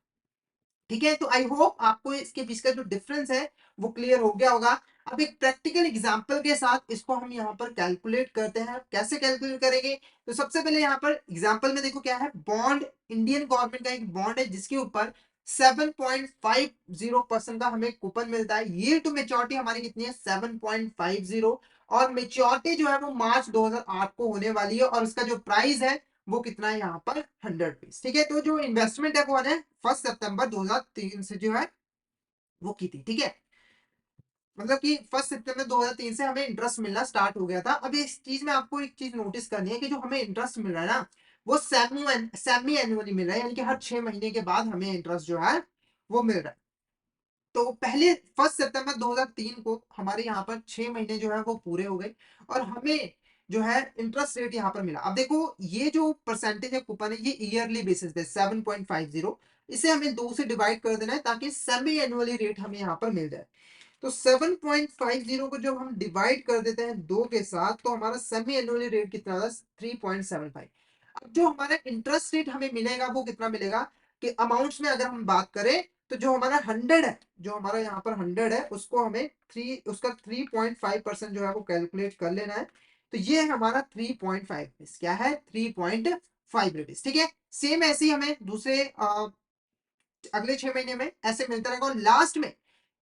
ठीक है, तो आई होप आपको इसके बीच का जो डिफरेंस है वो क्लियर हो गया होगा। अब एक प्रैक्टिकल एग्जांपल के साथ इसको हम यहाँ पर कैलकुलेट करते हैं। कैसे कैलकुलेट करेंगे? तो सबसे पहले यहाँ पर एग्जांपल में देखो क्या है, बॉन्ड, इंडियन गवर्नमेंट का एक बॉन्ड है जिसके ऊपर 7.50% का हमें कूपन मिलता है। यील्ड टू मैच्योरिटी हमारी कितनी है? 7.50, और मेच्योरिटी जो है वो मार्च 2008 को होने वाली है, और उसका जो प्राइस है वो कितना है यहाँ पर? 100 रुपीज। ठीक है, तो जो इन्वेस्टमेंट है वो है 1 सितंबर 2003 से जो है वो की थी। ठीक है, मतलब कि 1 सितंबर 2003 से हमें इंटरेस्ट मिलना स्टार्ट हो गया था। अब इस चीज में आपको एक चीज नोटिस करनी है कि जो हमें इंटरेस्ट मिल रहा है ना, वो सेमी एनुअली मिल रहा है, यानी कि हर 6 महीने के बाद हमें इंटरेस्ट जो है वो मिल रहा है। तो पहले 1 सितंबर 2003 को हमारे यहाँ पर 6 महीने जो है वो पूरे हो गए, और हमें जो है इंटरेस्ट रेट यहाँ पर मिला। अब देखो ये जो परसेंटेज है कूपन है, ये ईयरली बेसिस पे 7.50, इसे हमें 2 से डिवाइड कर देना है ताकि सेमी एनुअली रेट हमें यहाँ पर मिल जाए। तो 7.50 को जब हम डिवाइड कर देते हैं 2 के साथ, तो हमारा सेमी एनुअली रेट कितना था? 3.75। अब जो हमारा इंटरेस्ट रेट हमें मिलेगा वो कितना मिलेगा? कि अमाउंट्स में अगर हम बात करें, तो जो हमारा 100 है, जो हमारा यहाँ पर 100 है, उसको हमें उसका 3.5% जो है वो कैलकुलेट कर लेना है। तो ये है हमारा 3.5 रुपीज। क्या है? 3.5 रुपीज। ठीक है, सेम ऐसे ही हमें दूसरे अगले 6 महीने में ऐसे मिलता रहेगा, और लास्ट में,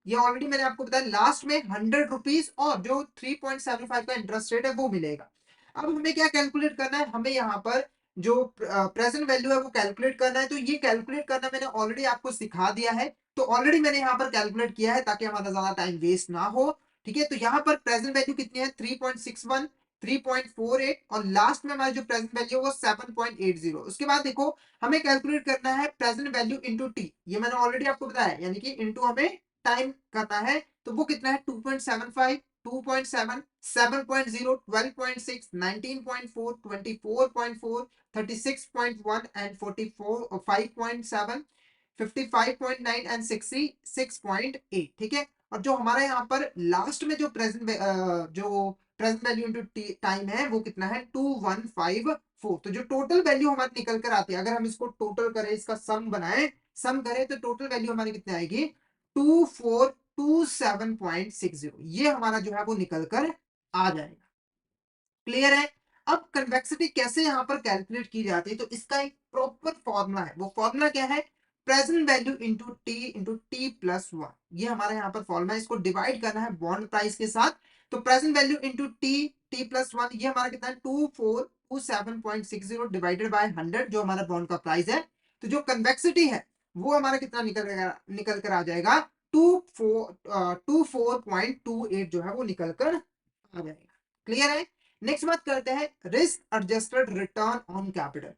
ये ऑलरेडी मैंने आपको बताया, लास्ट में 100 रुपीज और जो 3.75 का इंटरेस्ट रेट है वो मिलेगा। अब हमें क्या कैलकुलेट करना है? हमें यहाँ पर जो प्रेजेंट वैल्यू है वो कैलकुलेट करना है। तो ये कैलकुलेट करना मैंने ऑलरेडी आपको सिखा दिया है, तो ऑलरेडी मैंने यहाँ पर कैलकुलेट किया है ताकि हमारा ज्यादा टाइम वेस्ट ना हो। ठीक है, तो यहाँ पर प्रेजेंट वैल्यू कितनी है? 3.61, 3.48, और लास्ट में हमारी जो प्रेजेंट वैल्यू है वो 7.80। उसके बाद देखो हमें कैलकुलेट करना है प्रेजेंट वैल्यू इंटू टी, ये मैंने ऑलरेडी आपको बताया, यानी कि इंटू हमें टाइम करना है। तो वो कितना है? 2.75, 2.7, 7.0, 12.6, 19.4, 24.4, 36.1 एंड 5.7, 55.9 एंड 66.8। ठीक है, और जो हमारा यहाँ पर लास्ट में जो प्रेजेंट वैल्यू इंटू टाइम है वो कितना है? 2154। तो जो टोटल वैल्यू हमारी निकल कर आती है, अगर हम इसको टोटल करें, इसका सम बनाएं, सम करें, तो टोटल वैल्यू हमारी कितनी आएगी? 2427.60। ये हमारा जो है वो निकल कर आ जाएगा। क्लियर है? अब कन्वेक्सिटी कैसे यहाँ पर कैलकुलेट की जाती है, तो इसका एक प्रॉपर फॉर्मूला है। वो फॉर्मूला क्या है? Present value into T plus one. ये हमारा यहाँ पर फॉर्मूला है, इसको डिवाइड करना है बॉन्ड प्राइस के साथ। तो present value into T plus one, ये हमारा कितना है? 2427.60 डिवाइडेड बाय 100, जो हमारा बॉन्ड का प्राइस है। तो जो कन्वेक्सिटी है वो हमारा कितना निकल कर आ जाएगा? 24.28 जो है वो निकल कर आ जाएगा। क्लियर है? नेक्स्ट बात करते हैं risk adjusted return on capital.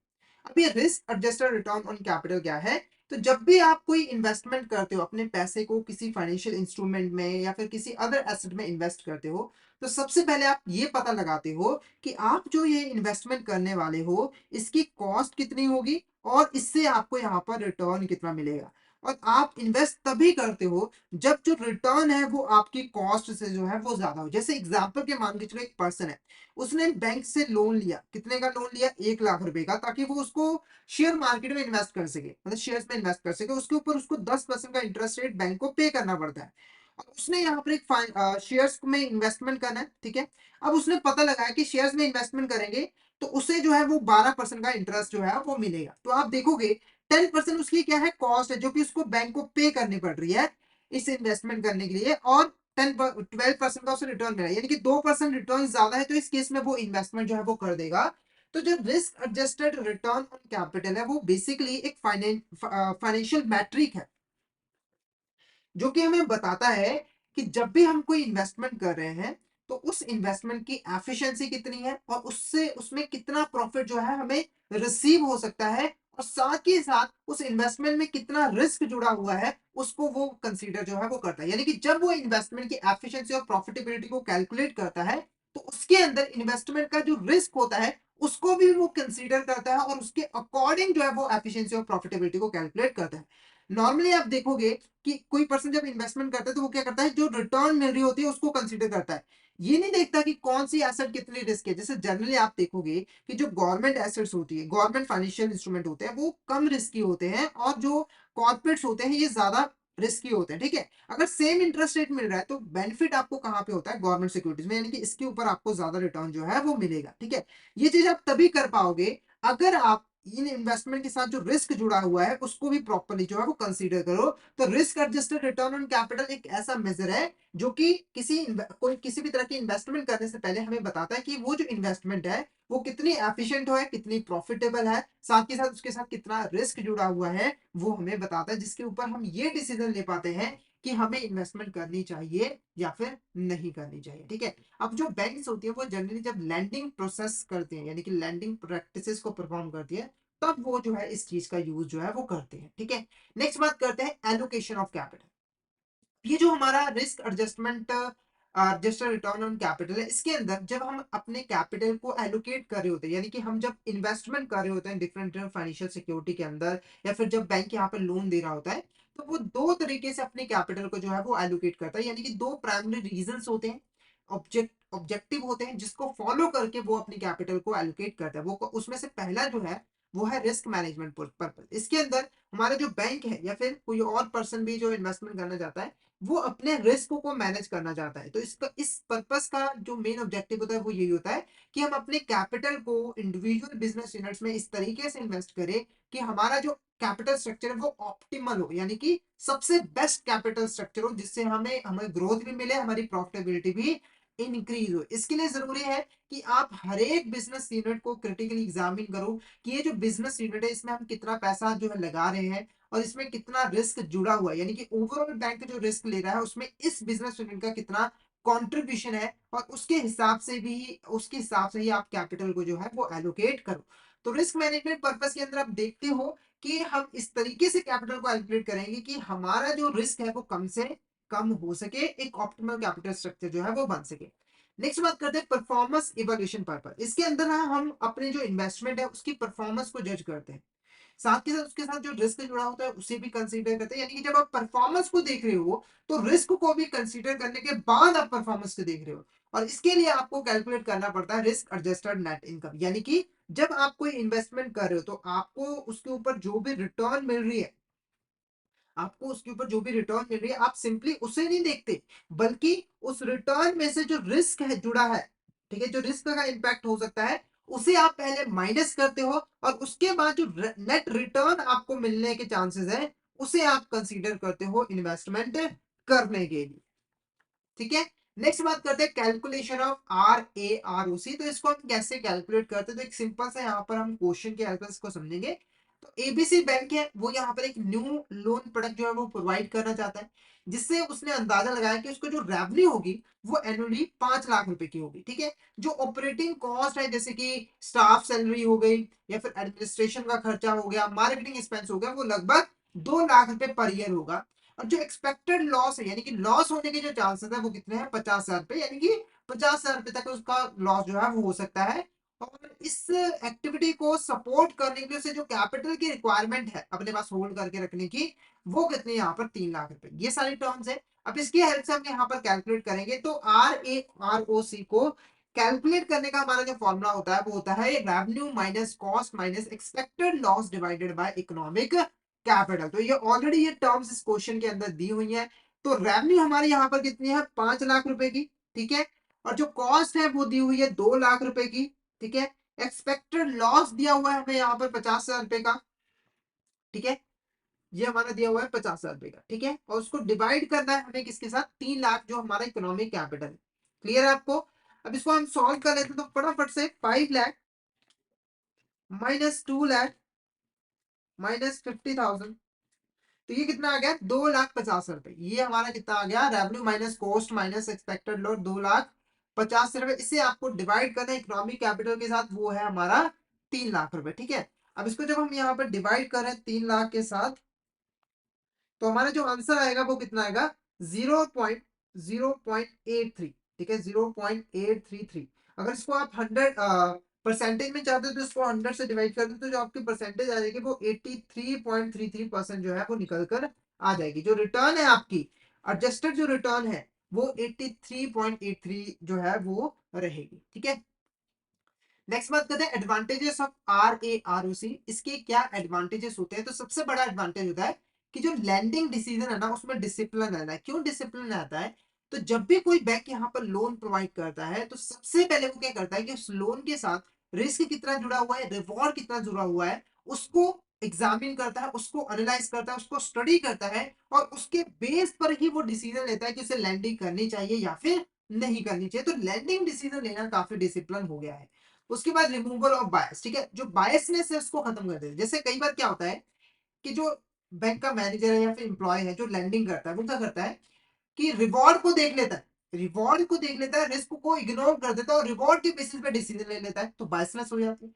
अब ये risk adjusted return on capital क्या है? तो जब भी आप कोई इन्वेस्टमेंट करते हो, अपने पैसे को किसी फाइनेंशियल इंस्ट्रूमेंट में या फिर किसी अदर एसेट में इन्वेस्ट करते हो, तो सबसे पहले आप ये पता लगाते हो कि आप जो ये इन्वेस्टमेंट करने वाले हो, इसकी कॉस्ट कितनी होगी और इससे आपको यहाँ पर रिटर्न कितना मिलेगा। और आप इन्वेस्ट तभी करते हो जब जो रिटर्न है वो आपकी कॉस्ट से जो है वो ज्यादा हो। जैसे एग्जांपल के मान के चलो, एक पर्सन है, उसने बैंक से लोन लिया। कितने का लोन लिया? 1 लाख रुपए का, ताकि वो उसको शेयर मार्केट में इन्वेस्ट कर सके, मतलब शेयर्स में इन्वेस्ट कर सके। उसके ऊपर उसको 10% का इंटरेस्ट रेट बैंक को पे करना पड़ता है, और उसने यहाँ पर एक शेयर्स में इन्वेस्टमेंट करना है। ठीक है, अब उसने पता लगाया कि शेयर्स में इन्वेस्टमेंट करेंगे तो उसे जो है वो 12% का इंटरेस्ट जो है वो मिलेगा। तो आप देखोगे 10% उसकी क्या है? कॉस्ट है, जो कि उसको बैंक को पे करनी पड़ रही है इस इन्वेस्टमेंट करने के लिए, और 12% का उसे रिटर्न मिला, यानी कि 2% रिटर्न ज्यादा है। तो इस केस में वो इन्वेस्टमेंट जो है वो कर देगा। तो जो risk adjusted return on capital है वो बेसिकली एक फाइनेंशियल मैट्रिक है, जो कि हमें बताता है कि जब भी हम कोई इन्वेस्टमेंट कर रहे हैं, तो उस इन्वेस्टमेंट की एफिशिएंसी कितनी है और उससे उसमें कितना प्रॉफिट जो है हमें रिसीव हो सकता है, और साथ ही साथ उस इन्वेस्टमेंट में कितना रिस्क जुड़ा हुआ है उसको वो कंसीडर जो है वो करता है। यानी कि जब वो इन्वेस्टमेंट की एफिशिएंसी और प्रॉफिटेबिलिटी को कैलकुलेट करता है, तो उसके अंदर इन्वेस्टमेंट का जो रिस्क होता है उसको भी वो कंसीडर करता है, और उसके अकॉर्डिंग जो है वो एफिशिएंसी और प्रॉफिटेबिलिटी को कैलकुलेट करता है। नॉर्मली आप देखोगे कि कोई पर्सन जब इन्वेस्टमेंट करता है तो वो क्या करता है, जो रिटर्न मिल रही होती है उसको कंसीडर करता है, ये नहीं देखता कि कौन सी एसेट कितनी रिस्क है। जैसे जनरली आप देखोगे कि जो गवर्नमेंट एसेट्स होती है, गवर्नमेंट फाइनेंशियल इंस्ट्रूमेंट होते हैं, वो कम रिस्की होते हैं, और जो कॉर्पोरेट्स होते हैं ये ज्यादा रिस्की होते हैं, ठीक है। अगर सेम इंटरेस्ट रेट मिल रहा है तो बेनिफिट आपको कहाँ पे होता है, गवर्नमेंट सिक्योरिटीज में, यानी कि इसके ऊपर आपको ज्यादा रिटर्न जो है वो मिलेगा, ठीक है। ये चीज आप तभी कर पाओगे अगर आप इन इन्वेस्टमेंट के साथ जो रिस्क जुड़ा हुआ है उसको भी प्रॉपर्ली जो है वो कंसीडर करो। तो risk adjusted return on capital एक ऐसा मेजर है जो कि किसी भी तरह की इन्वेस्टमेंट करने से पहले हमें बताता है कि वो जो इन्वेस्टमेंट है वो कितनी एफिशिएंट है, कितनी प्रॉफिटेबल है, साथ के साथ उसके साथ कितना रिस्क जुड़ा हुआ है वो हमें बताता है, जिसके ऊपर हम ये डिसीजन ले पाते हैं कि हमें इन्वेस्टमेंट करनी चाहिए या फिर नहीं करनी चाहिए, ठीक है। अब जो बैंक्स होती है वो जनरली जब लैंडिंग प्रोसेस करते हैं, यानी कि लैंडिंग प्रैक्टिसेस को परफॉर्म करती है, तब वो जो है इस चीज का यूज जो है वो करते हैं, ठीक है। नेक्स्ट बात करते हैं एलोकेशन ऑफ कैपिटल। ये जो हमारा risk adjustment register return on capital है, इसके अंदर जब हम अपने कैपिटल को एलोकेट कर रहे होते हैं, यानी कि हम जब इन्वेस्टमेंट कर रहे होते हैं डिफरेंट फाइनेंशियल सिक्योरिटी के अंदर, या फिर जब बैंक यहाँ पर लोन दे रहा होता है, तो वो दो तरीके से अपने कैपिटल को जो है वो एलोकेट करता है, यानी कि दो प्राइमरी रीजंस होते हैं, ऑब्जेक्टिव होते हैं, जिसको फॉलो करके वो अपनी कैपिटल को एलोकेट करता है। वो उसमें से पहला जो है वो है रिस्क मैनेजमेंट पर्पज। इसके अंदर हमारा जो बैंक है या फिर कोई और पर्सन भी जो इन्वेस्टमेंट करना चाहता है, वो अपने रिस्क को मैनेज करना चाहता है। तो इसका इस पर्पस का जो मेन ऑब्जेक्टिव होता है वो यही होता है कि हम अपने कैपिटल को इंडिविजुअल बिजनेस यूनिट्स में इस तरीके से इन्वेस्ट करें कि हमारा जो कैपिटल स्ट्रक्चर है वो ऑप्टिमल हो, यानी कि सबसे बेस्ट कैपिटल स्ट्रक्चर हो, जिससे हमें हमें ग्रोथ भी मिले, हमारी प्रॉफिटेबिलिटी भी इंक्रीज हो। इसके लिए जरूरी है कि आप हर एक बिजनेस यूनिट को क्रिटिकली एग्जामिन करो कि ये जो बिजनेस यूनिट है इसमें हम कितना पैसा जो है लगा रहे हैं, और इसमें कितना रिस्क जुड़ा हुआ है, यानी कि ओवरऑल बैंक जो रिस्क ले रहा है उसमें इस बिजनेस यूनिट का कितना कंट्रीब्यूशन है, और उसके हिसाब से ही आप कैपिटल को जो है वो एलोकेट करो। तो रिस्क मैनेजमेंट पर्पस के अंदर आप देखते हो कि हम इस तरीके से कैपिटल को एलोकेट करेंगे कि हमारा जो रिस्क है वो कम से कम हो सके, एक ऑप्टिमल कैपिटल स्ट्रक्चर जो है वो बन सके। नेक्स्ट बात करते हैं परफॉर्मेंस इवोल्यूशन पर्पस। इसके अंदर ना हम अपने जो इन्वेस्टमेंट है उसकी परफॉर्मेंस को जज करते हैं, साथ के साथ उसके साथ जो रिस्क जुड़ा होता है उसे भी कंसीडर करते हैं, यानी कि जब आप परफॉर्मेंस को देख रहे हो तो रिस्क को भी कंसीडर करने के बाद आप परफॉर्मेंस को देख रहे हो। और इसके लिए आपको कैलकुलेट करना पड़ता है रिस्क एडजस्टेड नेट इनकम, यानी कि जब आप कोई इन्वेस्टमेंट कर रहे हो तो आपको उसके ऊपर जो भी रिटर्न मिल रही है, आपको उसके ऊपर जो भी रिटर्न मिल रही है आप सिंपली उसे नहीं देखते, बल्कि उस रिटर्न में से जो रिस्क है जुड़ा है, ठीक है, जो रिस्क का इम्पैक्ट हो सकता है उसे आप पहले माइनस करते हो, और उसके बाद जो नेट रिटर्न आपको मिलने के चांसेस है उसे आप कंसीडर करते हो इन्वेस्टमेंट करने के लिए, ठीक है। नेक्स्ट बात करते हैं कैलकुलेशन ऑफ RAROC। तो इसको हम कैसे कैलकुलेट करते हैं, तो एक सिंपल सा यहाँ पर हम क्वेश्चन के हेल्प से इसको समझेंगे। तो एबीसी बैंक है वो यहाँ पर एक न्यू लोन प्रोडक्ट जो है वो प्रोवाइड करना चाहता है, जिससे उसने अंदाजा लगाया कि उसको जो रेवेन्यू होगी वो एनुअली 5 लाख रुपए की होगी, ठीक है। जो ऑपरेटिंग कॉस्ट है जैसे कि स्टाफ सैलरी हो गई, या फिर एडमिनिस्ट्रेशन का खर्चा हो गया, मार्केटिंग एक्सपेंस हो गया, वो लगभग 2 लाख रुपए पर ईयर होगा। और जो एक्सपेक्टेड लॉस है, यानी कि लॉस होने के जो चांसेस है वो कितने हैं, 50,000 रुपए, यानी कि 50,000 रुपए तक उसका लॉस जो है वो हो सकता है। और इस एक्टिविटी को सपोर्ट करने के लिए उसे जो कैपिटल की रिक्वायरमेंट है अपने पास होल्ड करके रखने की, वो कितनी, यहाँ पर 3 लाख रुपए। ये सारी टर्म्स है। अब इसकी हेल्प से हम यहाँ पर कैलकुलेट करेंगे, तो RAROC को कैलकुलेट करने का हमारा जो फॉर्मूला होता है वो होता है revenue minus cost minus expected loss divided by economic capital. तो ये ऑलरेडी ये टर्म्स इस क्वेश्चन के अंदर दी हुई है। तो रेवेन्यू हमारी यहाँ पर कितनी है, 5 लाख रुपए की, ठीक है। और जो कॉस्ट है वो दी हुई है 2 लाख रुपए की, ठीक है। एक्सपेक्टेड लॉस दिया हुआ है हमें यहाँ पर 50,000 रुपए का, ठीक है। ये हमारा दिया हुआ है 50,000 रुपए का, ठीक है। और उसको डिवाइड करना है हमें किसके साथ, 3 लाख, जो हमारा इकोनॉमिक कैपिटल है। क्लियर है आपको। अब इसको हम सॉल्व कर लेते हैं, तो फटाफट से 5 लाख -2 लाख -50,000, तो ये कितना आ गया, 2,50,000 रुपए। ये हमारा कितना आ गया, revenue minus cost minus expected loss 2,50,000 रुपए। इसे आपको डिवाइड करना है इकोनॉमिक कैपिटल के साथ, वो है हमारा 3 लाख रुपए, ठीक है। अब इसको जब हम यहाँ पर डिवाइड कर रहे हैं 3 लाख के साथ, तो हमारा जो आंसर आएगा वो कितना आएगा, 0.0.83, ठीक है, 0.833। अगर इसको आप 100 परसेंटेज में चाहते हो तो इसको 100 से डिवाइड कर दो, तो जो आपकी परसेंटेज आ जाएगी वो 83.33% जो है वो निकल कर आ जाएगी। जो रिटर्न है आपकी, एडजस्टेड जो रिटर्न है वो 83.83 जो है वो रहेगी। ठीक है, नेक्स्ट बात करते हैं एडवांटेजेस ऑफ RAROC। इसके क्या एडवांटेजेस होते हैं? तो सबसे बड़ा एडवांटेज होता है कि जो लैंडिंग डिसीजन है ना उसमें डिसिप्लिन आता है। क्यों डिसिप्लिन आता है? तो जब भी कोई बैंक यहाँ पर लोन प्रोवाइड करता है तो सबसे पहले वो क्या करता है कि उस लोन के साथ रिस्क कितना जुड़ा हुआ है, रिवॉर्ड कितना जुड़ा हुआ है, उसको एग्जामिन करता है, उसको एनालाइज करता है, उसको स्टडी करता है, और उसके बेस पर ही वो डिसीजन लेता है कि उसे लैंडिंग करनी चाहिए या फिर नहीं करनी चाहिए। तो लैंडिंग डिसीजन लेना काफी डिसिप्लिन हो गया है। उसके बाद रिमूवल ऑफ बायस। ठीक है, जो बायसनेस है उसको खत्म कर देते हैं। जैसे कई बार क्या होता है कि जो बैंक का मैनेजर है या फिर एम्प्लॉय है जो लैंडिंग करता है, वो क्या करता है कि रिवॉर्ड को देख लेता है, रिवॉर्ड को देख लेता है, रिस्क को इग्नोर कर देता है और रिवॉर्ड के बेसिस पे डिसीजन ले लेता है, तो बायसनेस हो जाती है।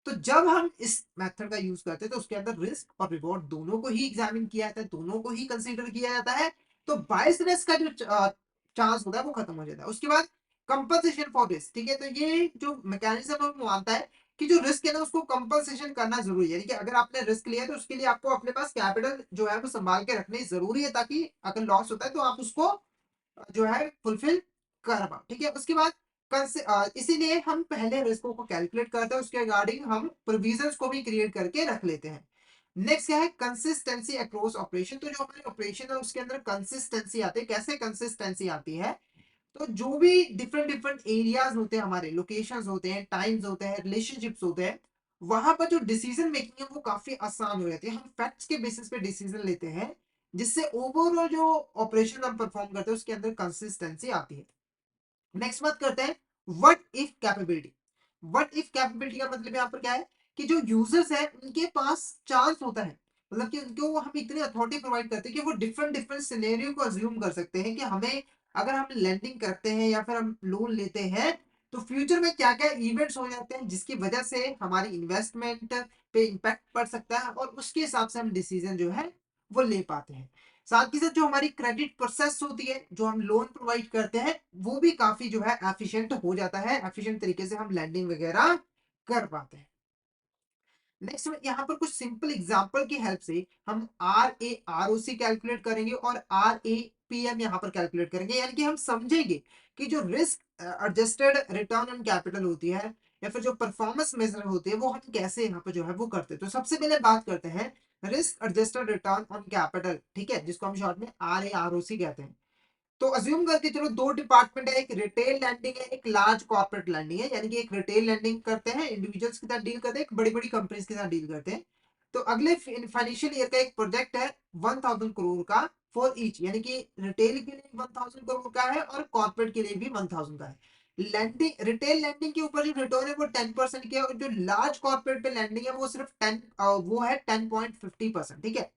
तो जब हम इस मेथड का यूज करते हैं तो उसके अंदर रिस्क और रिवॉर्ड दोनों को ही एग्जामिन किया जाता है, दोनों को ही कंसीडर किया जाता है, तो बायसनेस का जो चांस होता है वो खत्म हो जाता है। उसके बाद कंपनसेशन फॉर रिस्क। ठीक है, तो ये जो मैकेनिज्म है वो मानता है कि जो रिस्क है ना उसको कंपनसेशन करना जरूरी है। यानी कि अगर आपने रिस्क लिया है तो उसके लिए आपको अपने पास कैपिटल जो है वो संभाल के रखनी जरूरी है, ताकि अगर लॉस होता है तो आप उसको जो है फुलफिल कर पाओ। ठीक है, उसके बाद इसीलिए हम पहले रिस्कों को कैलकुलेट करते हैं, उसके रिगार्डिंग हम प्रोविजंस को भी क्रिएट करके रख लेते हैं। नेक्स्ट क्या है? Consistency across operation. तो जो हमारे ऑपरेशन है उसके अंदर कंसिस्टेंसी आती है। कैसे कंसिस्टेंसी आती है? तो जो भी डिफरेंट डिफरेंट एरियाज होते हैं, हमारे लोकेशंस होते हैं, टाइम्स होते हैं, रिलेशनशिप्स होते हैं, वहां पर जो डिसीजन मेकिंग है वो काफी आसान हो जाती है। हम फैक्ट्स के बेसिस पे डिसीजन लेते हैं, जिससे ओवरऑल जो ऑपरेशन हम परफॉर्म करते हैं उसके अंदर कंसिस्टेंसी आती है। नेक्स्ट बात करते हैं what if capability. What if capability का मतलब यहाँ पर क्या है कि जो यूजर्स है उनके पास चांस होता है, मतलब कि उनको हम इतनी अथॉरिटी प्रोवाइड करते हैं कि वो डिफरेंट डिफरेंट सिनेरियो को अज्यूम कर सकते हैं कि हमें, अगर हम लेंडिंग करते हैं या फिर हम लोन लेते हैं, तो फ्यूचर में क्या क्या इवेंट्स हो जाते हैं जिसकी वजह से हमारी इन्वेस्टमेंट पे इम्पैक्ट पड़ सकता है, और उसके हिसाब से हम डिसीजन जो है वो ले पाते हैं। साथ ही साथ जो हमारी क्रेडिट प्रोसेस होती है, जो हम लोन प्रोवाइड करते हैं, वो भी काफी जो है एफिशिएंट हो जाता है, एफिशिएंट तरीके से हम लैंडिंग वगैरह कर पाते हैं। नेक्स्ट यहाँ पर कुछ सिंपल एग्जांपल की हेल्प से हम RAROC कैलकुलेट करेंगे और RAPM यहाँ पर कैलकुलेट करेंगे, यानी कि हम समझेंगे कि जो risk adjusted return on capital होती है या फिर जो परफॉर्मेंस मेजर होती है वो हम कैसे यहाँ पर जो है वो करते हैं। तो सबसे पहले बात करते हैं risk adjusted return on capital. ठीक है, जिसको हम शॉर्ट में RAROC कहते हैं। तो अज्यूम करके चलो दो डिपार्टमेंट है, एक रिटेल लैंडिंग है, एक लार्ज कॉर्पोरेट लैंडिंग है। यानी कि एक रिटेल लैंडिंग करते हैं, इंडिविजुअल्स के साथ डील करते हैं, एक बड़ी बड़ी कंपनीज के साथ डील करते हैं। तो अगले फाइनेंशियल ईयर का एक प्रोजेक्ट है 1000 करोड़ का फॉर ईच, यानी कि रिटेल के लिए 1000 करोड़ का है और कॉर्पोरेट के लिए भी 1000 का है। लैंडिंग, रिटेल लैंडिंग के ऊपर जो रिटर्न है वो 10% की है, और जो लार्ज कॉर्पोरेट पे लैंडिंग है वो सिर्फ 10 वो है 10.50%। ठीक है,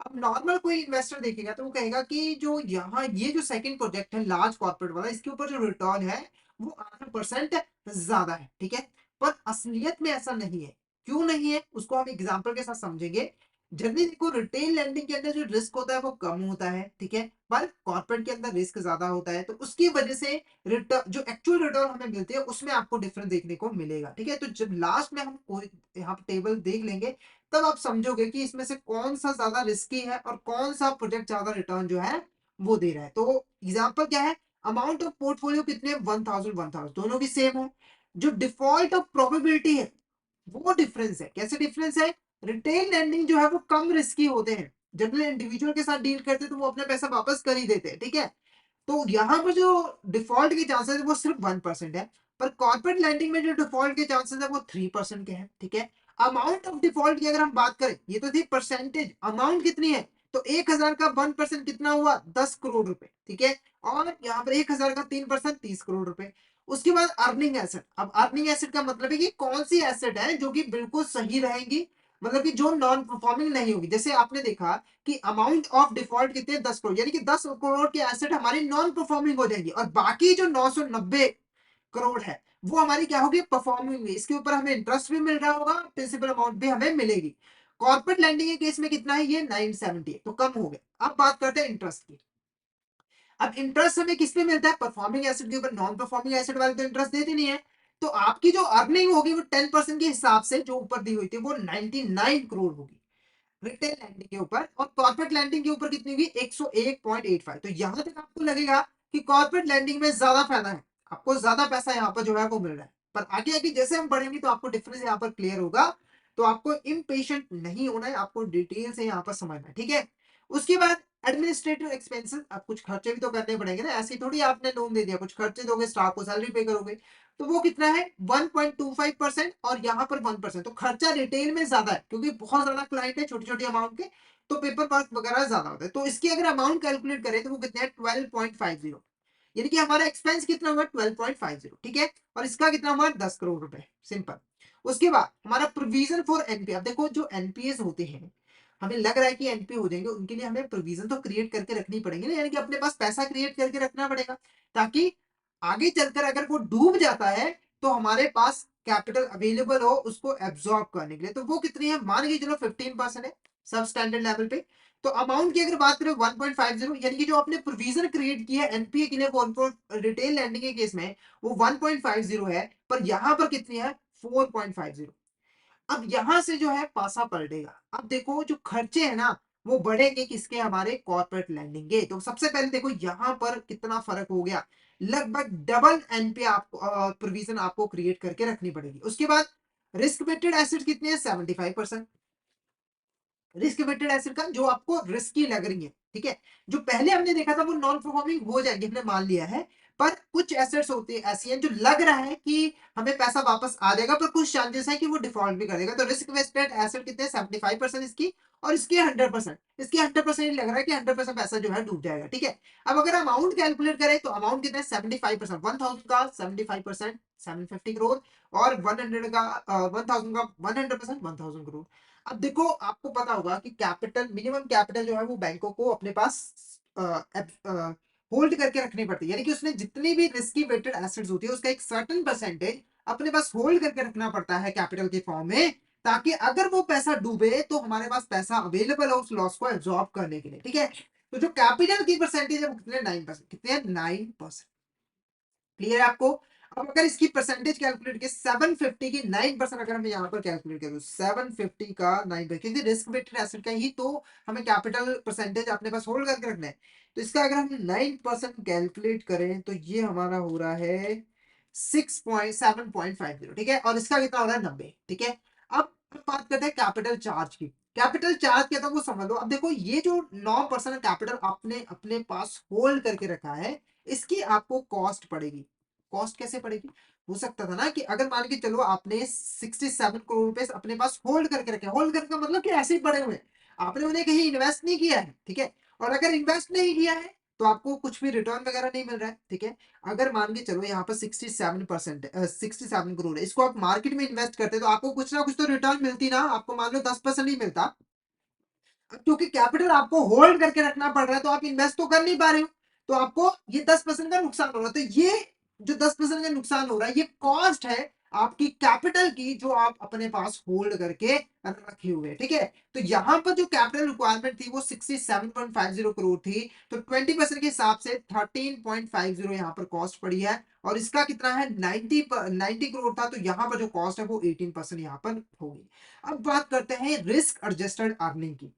अब नॉर्मल कोई इन्वेस्टर देखेगा तो वो कहेगा कि जो यहाँ ये जो सेकंड प्रोजेक्ट है लार्ज कॉर्पोरेट वाला, इसके ऊपर जो रिटर्न है वो 8% ज्यादा है। ठीक है, पर असलियत में ऐसा नहीं है। क्यों नहीं है उसको हम एग्जांपल के साथ समझेंगे। जनरली देखो रिटेल लैंडिंग के अंदर जो रिस्क होता है वो कम होता है, ठीक है, पर कॉर्पोरेट के अंदर रिस्क ज्यादा होता है, तो उसकी वजह से रिटर्न, जो एक्चुअल रिटर्न हमें मिलती है उसमें आपको डिफरेंस देखने को मिलेगा। ठीक है, तो जब लास्ट में हम कोई यहाँ पे टेबल देख लेंगे तब आप समझोगे कि इसमें से कौन सा ज्यादा रिस्की है और कौन सा प्रोजेक्ट ज्यादा रिटर्न जो है वो दे रहा है। तो एग्जांपल क्या है? अमाउंट ऑफ पोर्टफोलियो कितने? 1000 दोनों भी सेम है। जो डिफॉल्ट ऑफ प्रोबेबिलिटी है वो डिफरेंस है। कैसे डिफरेंस है? रिटेल लैंडिंग जो है वो कम रिस्की होते हैं, जनरल इंडिविजुअल के साथ डील करते हैं तो वो अपना पैसा वापस कर ही देते हैं। ठीक है, तो यहाँ पर जो डिफॉल्ट के चांसेस है वो सिर्फ 1% है, पर कॉर्पोरेट लैंडिंग में जो डिफॉल्ट के चांसेस है वो 3% के हैं। ठीक है, अमाउंट ऑफ डिफॉल्ट की अगर हम बात करें, ये तो थी परसेंटेज, अमाउंट कितनी है? तो 1000 का 1% कितना हुआ? 10 करोड़ रुपए। ठीक है, और यहाँ पर 1000 का 3% 30 करोड़ रुपए। उसके बाद अर्निंग एसेट। अब अर्निंग एसेट का मतलब है कि कौन सी एसेट है जो कि बिल्कुल सही रहेंगी, मतलब कि जो नॉन परफॉर्मिंग नहीं होगी। जैसे आपने देखा कि अमाउंट ऑफ डिफॉल्ट कितने? 10 करोड़, यानी कि 10 करोड़ के एसेट हमारी नॉन परफॉर्मिंग हो जाएंगी, और बाकी जो 990 करोड़ है वो हमारी क्या होगी? परफॉर्मिंग में। इसके ऊपर हमें इंटरेस्ट भी मिल रहा होगा, प्रिंसिपल अमाउंट भी हमें मिलेगी। कॉर्पोरेट लैंडिंग के केस में कितना है? ये 970 है, तो कम हो गया। अब बात करते हैं इंटरेस्ट की। अब इंटरेस्ट हमें किस पे मिलता है? परफॉर्मिंग एसेट के ऊपर। नॉन परफॉर्मिंग एसेट वाले तो इंटरेस्ट देते नहीं है। तो आपकी जो अर्निंग होगी वो 10% के हिसाब से जो ऊपर दी हुई थी वो 99 करोड़ होगी रिटेल लैंडिंग के ऊपर, और कॉर्पोरेट लैंडिंग के ऊपर कितनी होगी 101.85। तो यहां तक आपको लगेगा कि कॉर्पोरेट लैंडिंग में ज्यादा फायदा है, आपको ज्यादा पैसा यहाँ पर जो है वो मिल रहा है। पर आगे आगे जैसे हम बढ़ेंगे तो आपको डिफरेंस यहाँ पर क्लियर होगा। तो आपको इम्पेशेंट नहीं होना है, आपको डिटेल से यहाँ पर समझना है, ठीक है। उसके बाद एडमिनिस्ट्रेटिव एक्सपेंसेस, आप कुछ खर्चे भी तो करने पड़ेंगे ना, ऐसे ही थोड़ी आपने लोन दे दिया, कुछ खर्चे दोगे, स्टाफ को सैलरी पे करोगे। तो वो कितना है 1.25% और यहाँ पर 1%। तो खर्चा रिटेल में ज्यादा है क्योंकि बहुत ज्यादा क्लाइंट है, छोटी छोटी अमाउंट के, तो पेपर वर्क वगैरह ज्यादा होता है। तो इसकी अगर अमाउंट कैलकुलेट करें तो वो कितना है 12.50, यानी कि हमारा एक्सपेंस कितना हुआ 12.50, ठीक है। और इसका कितना हुआ 10 करोड़ रुपए, सिंपल। उसके बाद हमारा प्रोविजन फॉर एनपीए। अब देखो जो एनपीएस होते हैं, हमें लग रहा है कि एनपीए हो जाएंगे, उनके लिए हमें प्रोविजन तो क्रिएट करके रखनी पड़ेगी ना, यानी कि अपने पास पैसा क्रिएट करके रखना पड़ेगा, ताकि आगे चलकर अगर वो डूब जाता है तो हमारे पास कैपिटल अवेलेबल हो उसको एब्जॉर्ब करने के लिए। तो वो कितनी है, मान के चलो 15% है सब स्टैंडर्ड लेवल पे। तो अमाउंट की अगर बात करें 1.50, यानी कि जो आपने प्रोविजन क्रिएट किया है एनपीए के लिए वो रिटेल लैंडिंग के केस में वो 1.50 है, पर यहां पर कितनी है 4.50। अब यहां से जो है पासा पलटेगा। अब देखो जो खर्चे हैं ना वो बढ़ेंगे किसके, हमारे कॉर्पोरेट लैंडिंग के। तो सबसे पहले देखो यहां पर कितना फर्क हो गया, लगभग डबल एनपीए आपको प्रोविजन आपको क्रिएट करके रखनी पड़ेगी। उसके बाद रिस्क वेटेड एसेट कितने हैं 75%। रिस्क वेटेड एसेट का जो आपको रिस्की लग रही है, ठीक है, जो पहले हमने देखा था वो नॉन परफॉर्मिंग हो जाएंगे, हमने मान लिया है। पर कुछ एसेट्स होती है ऐसी हैं जो लग रहा है कि हमें पैसा वापस आ जाएगा, पर कुछ चांसेस है कि वो डिफॉल्ट भी कर देगा। तो रिस्क वेटेड एसेट कितने 75% इसकी, और इसकी 100%, इसकी 100% लग रहा है कि 100% पैसा जो है डूब जाएगा, ठीक है। अब अगर अमाउंट कैलकुलेट करें तो अमाउंट कितने 75%, 1000 का 75% 750 करोड़, और 100 का 1000 का 100% 1000 करोड़। अब देखो आपको पता होगा कि कैपिटल, मिनिमम कैपिटल जो है वो बैंकों को अपने पास होल्ड करके रखनी पड़ती है, यानी कि उसने जितनी भी रिस्की वेटेड एसेट्स होती है उसका एक सर्टेन परसेंटेज अपने पास होल्ड करके रखना पड़ता है कैपिटल के फॉर्म में, ताकि अगर वो पैसा डूबे तो हमारे पास पैसा अवेलेबल हो उस लॉस को एब्जॉर्ब करने के लिए, ठीक है। तो जो कैपिटल की परसेंटेज है वो कितने 9%, कितने हैं 9%। क्लियर है आपको। अब अगर इसकी परसेंटेज कैलकुलेट की 750 की 9% अगर हम यहाँ पर कैलकुलेट करें 750 का 9%, क्योंकि रिस्क वेटेड एसेट का ही तो हमें कैपिटल परसेंटेज अपने पास होल्ड करके रखना है। तो इसका अगर हम 9% कैलकुलेट करें तो ये हमारा हो रहा है 6.7.50, ठीक है, और इसका कितना हो रहा है 90, ठीक है। अब बात करते हैं कैपिटल चार्ज की। कैपिटल चार्ज क्या था वो समझ लो। अब देखो ये जो 9% कैपिटल आपने अपने पास होल्ड करके रखा है इसकी आपको कॉस्ट पड़ेगी। कॉस्ट कैसे पड़ेगी, हो सकता था ना कि अगर मान के चलो आपने 67 करोड़ रुपए अपने पास होल्ड करके रखे, होल्ड करके मतलब कि ऐसे ही पड़े हुए हैं, आपने उन्हें कहीं इन्वेस्ट नहीं किया है, ठीक है। और अगर इन्वेस्ट नहीं किया है तो आपको कुछ भी रिटर्न वगैरह नहीं मिल रहा है, ठीक है। अगर मान के चलो यहाँ पर 67% 67 करोड़ है, इसको आप मार्केट में इन्वेस्ट करते तो आपको कुछ ना कुछ तो रिटर्न मिलती ना, आपको मान लो 10% ही मिलता। क्योंकि कैपिटल आपको होल्ड करके रखना पड़ रहा है तो आप इन्वेस्ट तो कर नहीं पा रहे हो, तो आपको ये 10% का नुकसान हो रहा है। तो ये जो 10% का नुकसान हो रहा है ये कॉस्ट है आपकी कैपिटल की, जो आप अपने पास होल्ड करके रखे हुए हैं, ठीक है। तो यहां पर जो कैपिटल रिक्वायरमेंट थी वो 67.50 करोड़ थी, तो 20% के हिसाब से 13.50 यहाँ पर कॉस्ट पड़ी है, और इसका कितना है 90 करोड़ था, तो यहाँ पर जो कॉस्ट है वो 18% यहाँ पर होगी। अब बात करते हैं रिस्क एडजस्टेड अर्निंग की।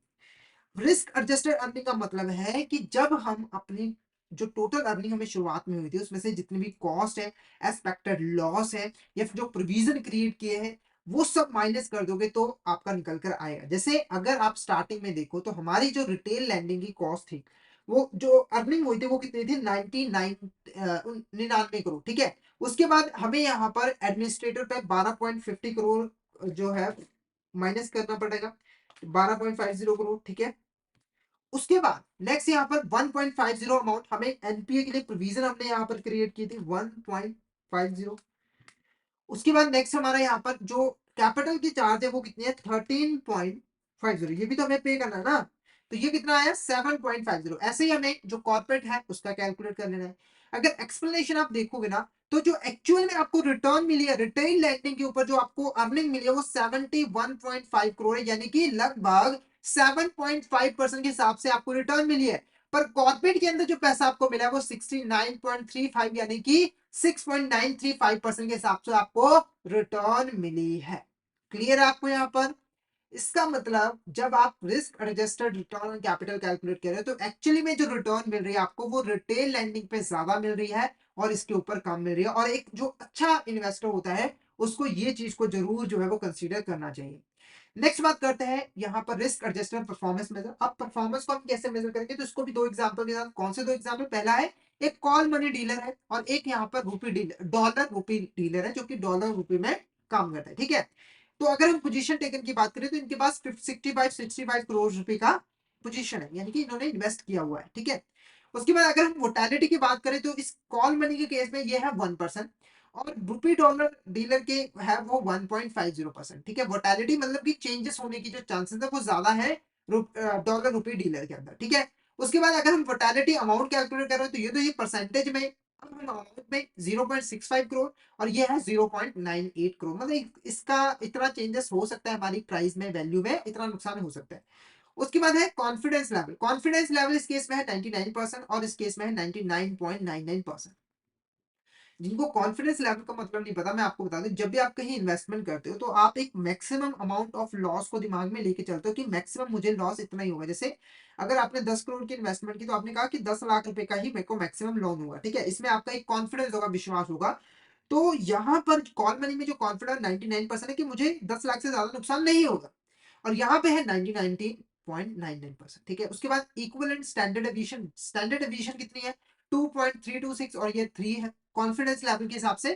रिस्क एडजस्टेड अर्निंग का मतलब है कि जब हम अपनी जो टोटल अर्निंग हमें शुरुआत में हुई थी उसमें से जितनी भी कॉस्ट है, एक्सपेक्टेड लॉस है, या फिर जो प्रोविजन क्रिएट किए हैं वो सब माइनस कर दोगे तो आपका निकल कर आएगा। जैसे अगर आप स्टार्टिंग में देखो तो हमारी जो रिटेल लैंडिंग की कॉस्ट थी, वो जो अर्निंग हुई थी वो कितनी थी 99 करोड़, ठीक है। उसके बाद हमें यहाँ पर एडमिनिस्ट्रेटर पे 12.50 करोड़ जो है माइनस करना पड़ेगा, 12.50 करोड़, ठीक है। उसके बाद नेक्स्ट यहाँ पर 1.50 अमाउंट हमें एनपीए के लिए प्रोविजन हमने यहाँ पर क्रिएट की थी 1.50। उसके बाद नेक्स्ट हमारा यहाँ पर जो कैपिटल की चार्ज है वो कितनी है 13.50, ये भी तो हमें पे करना है ना। तो ये कितना आया 7.50। ऐसे ही हमें जो कॉर्पोरेट है उसका कैलकुलेट कर लेना है। अगर एक्सप्लेनेशन आप देखोगे ना तो जो एक्चुअल में आपको रिटर्न मिली है रिटेल लैंडिंग के ऊपर, जो आपको अर्निंग मिली है वो 71.5 करोड़ है, यानी कि लगभग 7.5% के हिसाब से आपको रिटर्न मिली है। पर कॉर्पोरेट के अंदर जो पैसा आपको मिला है वो 69.35 यानी कि 6.935% के हिसाब से आपको रिटर्न मिली है। क्लियर है आपको यहाँ पर? इसका मतलब जब आप risk adjusted return on capital calculate कर रहे हो तो एक्चुअली में जो रिटर्न मिल रही है आपको वो रिटेल लैंडिंग पे ज्यादा मिल रही है और इसके ऊपर कम मिल रही है। और एक जो अच्छा इन्वेस्टर होता है उसको ये चीज को जरूर जो है वो कंसीडर करना चाहिए। नेक्स्ट बात करते हैं यहाँ पर रिस्क एडजस्टेड परफॉर्मेंस मेजर। अब परफॉर्मेंस को हम कैसे मेजर करेंगे, तो इसको भी दो एग्जांपल के साथ। कौन से दो एग्जांपल? पहला है एक कॉल मनी डीलर है और एक यहाँ पर रूपी डीलर, डॉलर रूपी डीलर है जो कि डॉलर रूपी में काम करता है। ठीक है, तो अगर हम पोजीशन टेकन की बात करें तो इनके पास 65 करोड़ रुपए का पोजीशन है, यानी कि इन्होंने इन्वेस्ट किया हुआ है। ठीक है, उसके बाद अगर हम वोटैलिटी की बात करें तो इस कॉल मनी के केस में ये है 1%, और रुपी डॉलर डीलर के है वो 1.50%। ठीक है, वोटैलिटी मतलब कि चेंजेस होने की जो चांसेस है वो ज्यादा है डॉलर रुपी डीलर के अंदर। ठीक है, उसके बाद अगर हम वोटैलिटी अमाउंट कैलकुलेट कर रहे हैं तो ये परसेंटेज में, अब हम अमाउंट में 0.65 करोड़ और ये है 0.98 करोड़, मतलब इसका इतना चेंजेस हो सकता है, हमारी प्राइस में, वैल्यू में इतना नुकसान हो सकता है। उसके बाद है कॉन्फिडेंस लेवल। कॉन्फिडेंस लेवल इस केस में है 99% और इस केस में है 99.99%। जिनको कॉन्फिडेंस लेवल का मतलब नहीं पता, मैं आपको बता दूं, जब भी आप कहीं इन्वेस्टमेंट करते हो तो आप एक मैक्सिमम अमाउंट ऑफ लॉस को दिमाग में लेके चलते हो कि मैक्सिमम मुझे लॉस इतना ही होगा। जैसे अगर आपने 10 करोड़ की इन्वेस्टमेंट की तो आपने कहा कि 10 लाख रुपए का ही मेरे को मैक्सिमम लोन होगा। ठीक है, इसमें आपका एक कॉन्फिडेंस होगा, विश्वास होगा। तो यहाँ पर कॉल मनी में जो कॉन्फिडेंस 99% है कि मुझे 10 लाख से ज्यादा नुकसान नहीं होगा, और यहाँ पे है 99.99%। ठीक है, उसके बाद equivalent standard aviation. Standard aviation कितनी है? 2.326 और ये 3 है कॉन्फिडेंस लेवल के हिसाब से।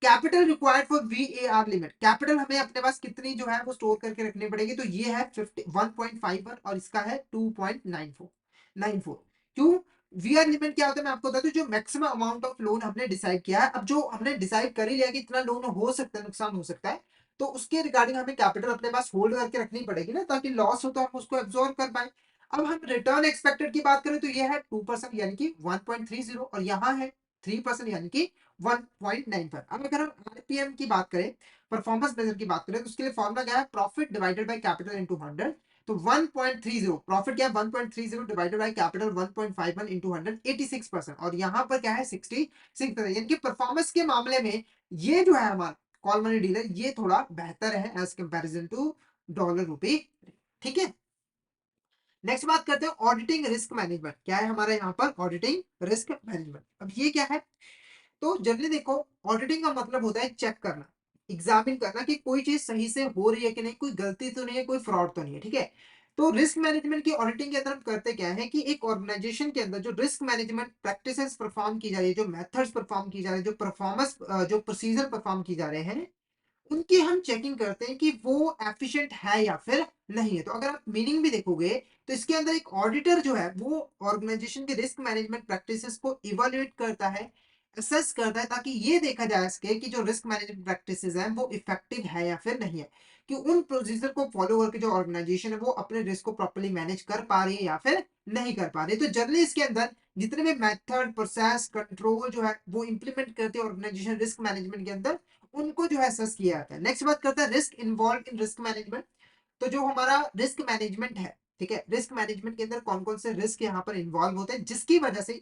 Capital required for VAR limit, capital हमें अपने पास कितनी जो है वो स्टोर करके रखनी पड़ेगी, तो ये है 1.51 और इसका है 2.94। क्यों? वीआर लिमिट क्या होता है मैं आपको बता दूं, जो मैक्सिमम अमाउंट ऑफ लोन हमने डिसाइड किया है, अब जो हमने डिसाइड कर ही लिया कि इतना लोन हो सकता है, नुकसान हो सकता है, तो उसके रिगार्डिंग हमें कैपिटल अपने पास होल्ड करके रखनी पड़ेगी ना, ताकि लॉस हो तो हम उसको एब्जॉर्ब कर पाए। अब हम रिटर्न एक्सपेक्टेड की बात करें तो ये है 2% यानी कि 1.30, और यहाँ है 3% यानी कि 1.95। अब अगर हम आरपीएम की बात करें, परफॉर्मेंस मेजर की बात करें, तो उसके लिए फॉर्मूला क्या है? Profit divided by capital into 100। तो 1.30 प्रॉफिट क्या है? 1.30 डिवाइडेड बाय कैपिटल 1.51 इनटू 100, 86%। और यहाँ पर क्या है? 66%। यानी कि परफॉर्मेंस के मामले में ये जो है हमारा कॉल मनी डीलर ये थोड़ा बेहतर है as comparison to dollar rupee. ठीक है, नेक्स्ट बात करते हैं ऑडिटिंग रिस्क मैनेजमेंट। क्या है हमारा यहाँ पर? Auditing risk management. अब ये क्या है? तो जनरली देखो, ऑडिटिंग का मतलब होता है चेक करना, एग्जामिन करना कि कोई चीज सही से हो रही है कि नहीं, कोई गलती तो नहीं है, कोई फ्रॉड तो नहीं है। ठीक है, तो रिस्क मैनेजमेंट की ऑडिटिंग के अंदर हम करते क्या है कि एक ऑर्गेनाइजेशन के अंदर जो रिस्क मैनेजमेंट प्रैक्टिसेस परफॉर्म की जा रही है, जो मेथड्स परफॉर्म की जा रही है, जो परफॉर्मेंस जो प्रोसीजर परफॉर्म की जा रहे हैं, उनकी हम चेकिंग करते हैं कि वो एफिशिएंट है या फिर नहीं है। तो अगर आप मीनिंग भी देखोगे तो इसके अंदर एक ऑडिटर जो है वो ऑर्गेनाइजेशन के रिस्क मैनेजमेंट प्रैक्टिसेस को इवैल्यूएट करता है, असेस करता है, ताकि ये देखा जा सके कि जो रिस्क मैनेजमेंट प्रैक्टिसेस हैं वो इफेक्टिव है या फिर नहीं है, कि उन प्रोसीजर को फॉलो करके जो ऑर्गेनाइजेशन है वो अपने रिस्क को प्रॉपर्ली मैनेज कर पा रही है या फिर नहीं कर पा रही है। तो जनरली इसके अंदर जितने भी मेथड, प्रोसेस, कंट्रोल जो है वो इंप्लीमेंट करते हैं ऑर्गेनाइजेशन रिस्क मैनेजमेंट के अंदर, उनको जो है असेस किया जाता है। नेक्स्ट बात करते हैं risk involve in risk management. तो जो हमारा रिस्क मैनेजमेंट है, ठीक है, रिस्क मैनेजमेंट के अंदर कौन कौन से रिस्क यहाँ पर इन्वॉल्व होते हैं, जिसकी वजह से,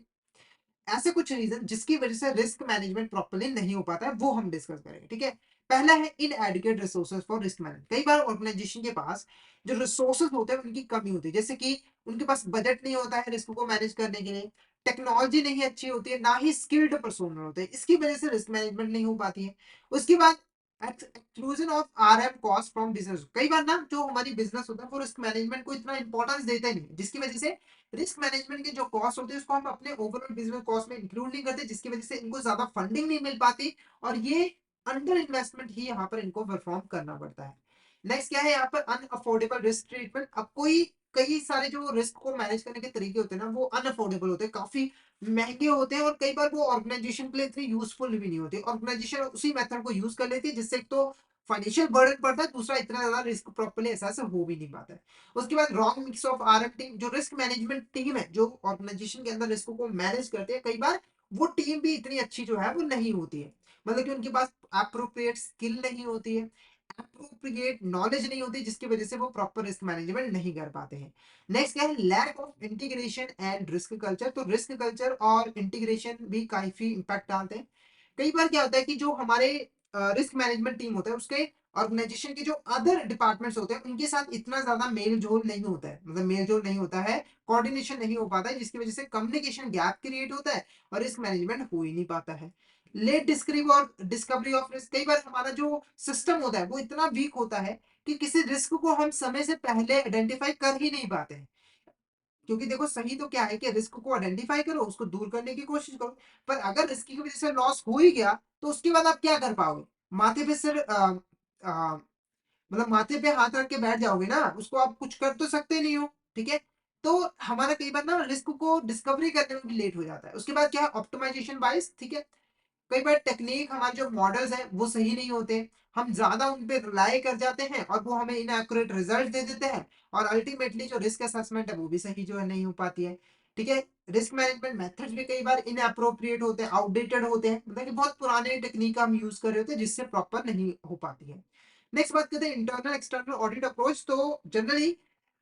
ऐसे कुछ रीजन जिसकी वजह से रिस्क मैनेजमेंट प्रॉपर्ली नहीं हो पाता है, वो हम डिस्कस करेंगे। ठीक है, पहला है इनएडिक्वेट रिसोर्सेज फॉर रिस्क मैनेजमेंट। कई बार ऑर्गेनाइजेशन के पास जो रिसोर्सेज होते हैं उनकी कमी होती है, जैसे कि उनके पास बजट नहीं होता है रिस्क को मैनेज करने के लिए, टेक्नोलॉजी नहीं अच्छी होती है, ना ही स्किल्ड पर्सन होते हैं, इसकी वजह से रिस्क मैनेजमेंट नहीं हो पाती है। उसके बाद exclusion of RM cost from business. कई बार ना जो हमारी बिजनेस होता है वो रिस्क मैनेजमेंट को इतना इंपॉर्टेंस देते नहीं, जिसकी वजह से रिस्क मैनेजमेंट के जो कॉस्ट होते हैं उसको हम अपने ओवरऑल बिजनेस कॉस्ट में इंक्लूड नहीं करते, जिसकी वजह से इनको ज्यादा फंडिंग नहीं मिल पाती, और ये अंडर इन्वेस्टमेंट ही यहाँ पर इनको परफॉर्म करना पड़ता है। नेक्स्ट क्या है यहाँ पर? Unaffordable risk treatment. अब कोई कई सारे जो रिस्क को मैनेज करने के तरीके होते हैं ना वो अनअफोर्डेबल होते हैं, काफी महंगे होते हैं, और कई बार वो ऑर्गेनाइजेशन के लिए इतनी यूजफुल भी नहीं होती। ऑर्गेनाइजेशन उसी मेथड को यूज कर लेती है जिससे एक तो फाइनेंशियल बर्डन पड़ता है, दूसरा इतना ज्यादा रिस्क प्रॉपर्ली एहसास हो भी नहीं पाता है। उसके बाद wrong mix of RM team. जो रिस्क मैनेजमेंट टीम है जो ऑर्गेनाइजेशन के अंदर रिस्क को मैनेज करते हैं, कई बार वो टीम भी इतनी अच्छी जो है वो नहीं होती है, मतलब कि उनके पास अप्रोप्रिएट स्किल नहीं होती है, एप्रोप्रिएट नॉलेज नहीं होती, जिसकी वजह से वो प्रॉपर रिस्क मैनेजमेंट नहीं कर पाते हैं। नेक्स्ट क्या है, lack of integration and risk culture. तो रिस्क कल्चर और इंटीग्रेशन भी काफी इंपैक्ट डालते हैं। कई बार क्या होता है कि जो हमारे रिस्क मैनेजमेंट टीम होता है उसके ऑर्गेनाइजेशन के जो अदर डिपार्टमेंट्स होते हैं उनके साथ इतना ज्यादा मेल जोल नहीं होता है, मतलब मेल जोल नहीं होता है, कोऑर्डिनेशन नहीं हो पाता है, जिसकी वजह से कम्युनिकेशन गैप क्रिएट होता है और रिस्क मैनेजमेंट हो ही नहीं पाता है। Late discovery of risk. कई बार हमारा जो सिस्टम होता है वो इतना वीक होता है कि किसी रिस्क को हम समय से पहले आइडेंटिफाई कर ही नहीं पाते हैं। क्योंकि देखो सही तो क्या है कि रिस्क को आइडेंटिफाई करो, उसको दूर करने की कोशिश करो, पर अगर रिस्क की वजह से लॉस हो ही गया तो उसके बाद आप क्या कर पाओगे? माथे पे सिर मतलब माथे पे हाथ रख के बैठ जाओगे ना, उसको आप कुछ कर तो सकते नहीं हो। ठीक है, तो हमारा कई बार ना रिस्क को डिस्कवरी करने में भी लेट हो जाता है। उसके बाद क्या है, ऑप्टिमाइजेशन बाइस। ठीक है, कई बार टेक्निक हमारे जो मॉडल्स हैं वो सही नहीं होते, हम ज्यादा उन पे रिलाई कर जाते हैं और वो हमें इनएक्यूरेट रिजल्ट दे देते हैं, और अल्टीमेटली जो रिस्क असेसमेंट है वो भी सही जो है नहीं हो पाती है। ठीक है, रिस्क मैनेजमेंट मेथड्स भी कई बार इनअप्रोप्रिएट होते हैं, आउटडेटेड होते हैं, मतलब कि बहुत पुराने टेक्निक हम यूज कर रहे होते हैं जिससे प्रॉपर नहीं हो पाती है। नेक्स्ट बात करते हैं इंटरनल एक्सटर्नल ऑडिट अप्रोच। तो जनरली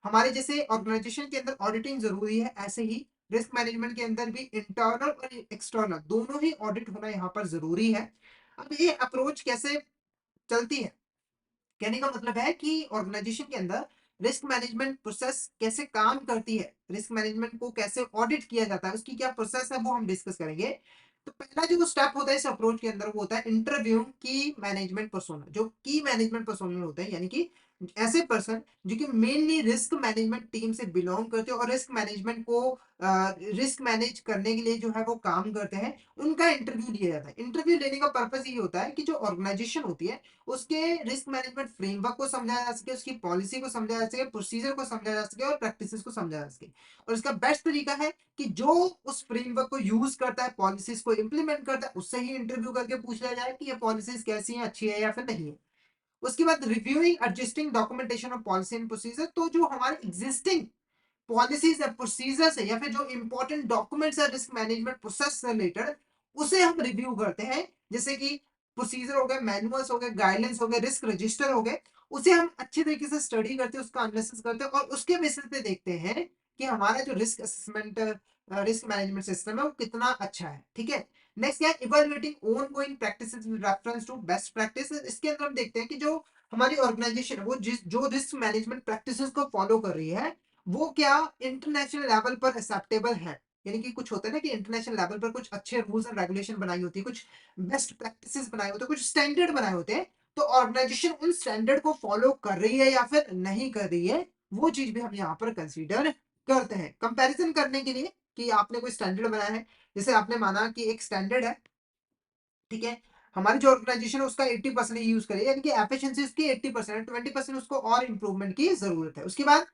हमारे जैसे ऑर्गेनाइजेशन के अंदर ऑडिटिंग जरूरी है, ऐसे ही रिस्क मैनेजमेंट के अंदर भी इंटरनल और एक्सटर्नल दोनों ही ऑडिट होना यहाँ पर जरूरी है। अब ये अप्रोच कैसे चलती है, कहने का मतलब है कि ऑर्गेनाइजेशन के अंदर रिस्क मैनेजमेंट प्रोसेस कैसे काम करती है, रिस्क मैनेजमेंट को कैसे ऑडिट किया जाता है, उसकी क्या प्रोसेस है वो हम डिस्कस करेंगे। तो पहला जो स्टेप होता है इस अप्रोच के अंदर वो होता है इंटरव्यू की मैनेजमेंट पर्सोना। जो की मैनेजमेंट पर्सोना होते हैं यानी कि ऐसे पर्सन जो कि मेनली रिस्क मैनेजमेंट टीम से बिलोंग करते हैं और रिस्क मैनेजमेंट को रिस्क मैनेज करने के लिए जो है वो काम करते हैं, उनका इंटरव्यू लिया जाता है। इंटरव्यू लेने का पर्पज ये होता है कि जो ऑर्गेनाइजेशन होती है उसके रिस्क मैनेजमेंट फ्रेमवर्क को समझा जा सके, उसकी पॉलिसी को समझा जा सके, प्रोसीजर को समझा जा सके और प्रैक्टिसेस को समझा जा सके। और इसका बेस्ट तरीका है कि जो उस फ्रेमवर्क को यूज करता है, पॉलिसीज को इंप्लीमेंट करता है, उससे ही इंटरव्यू करके पूछ लिया जाए कि ये पॉलिसीज कैसी हैं, अच्छी है या फिर नहीं है। उसके बाद reviewing adjusting documentation of policy and procedure. तो जो हमारे एग्जिस्टिंग पॉलिसीज है, प्रोसीजर्स है, या फिर जो इंपॉर्टेंट डॉक्यूमेंट्स है रिस्क मैनेजमेंट प्रोसेस से रिलेटेड, उसे हम रिव्यू करते हैं। जैसे कि प्रोसीजर हो गए, मैनुअल्स हो गए, गाइडलाइंस हो गए, रिस्क रजिस्टर हो गए, उसे हम अच्छे तरीके से स्टडी करते हैं, उसका एनालिसिस करते हैं और उसके बेसिस पे देखते हैं कि हमारा जो risk assessment risk management system है वो कितना अच्छा है। ठीक है, नेक्स्ट क्या है, evaluating ongoing practices with reference to best practice. इसके अंदर हम देखते हैं कि जो हमारी ऑर्गेनाइजेशन है वो जो रिस्क मैनेजमेंट प्रैक्टिसेस को फॉलो कर रही है वो क्या इंटरनेशनल लेवल पर एक्सेप्टेबल है। यानी कि कुछ होता है ना कि इंटरनेशनल लेवल पर कुछ अच्छे रूल्स एंड रेगुलेशन बनाई होती है, कुछ बेस्ट प्रैक्टिसेस बनाए होते हैं, कुछ स्टैंडर्ड बनाए होते हैं, तो ऑर्गेनाइजेशन उन स्टैंडर्ड को फॉलो कर रही है या फिर नहीं कर रही है, वो चीज भी हम यहाँ पर कंसीडर करते हैं कंपैरिजन करने के लिए कि आपने कोई स्टैंडर्ड बनाया है। जैसे आपने माना कि एक स्टैंडर्ड है, ठीक है, हमारी जो ऑर्गेनाइजेशन है उसका 80% यूज करें, यानी कि एफिशिएंसी उसकी 80%, 20% उसको और इंप्रूवमेंट की जरूरत है। उसके बाद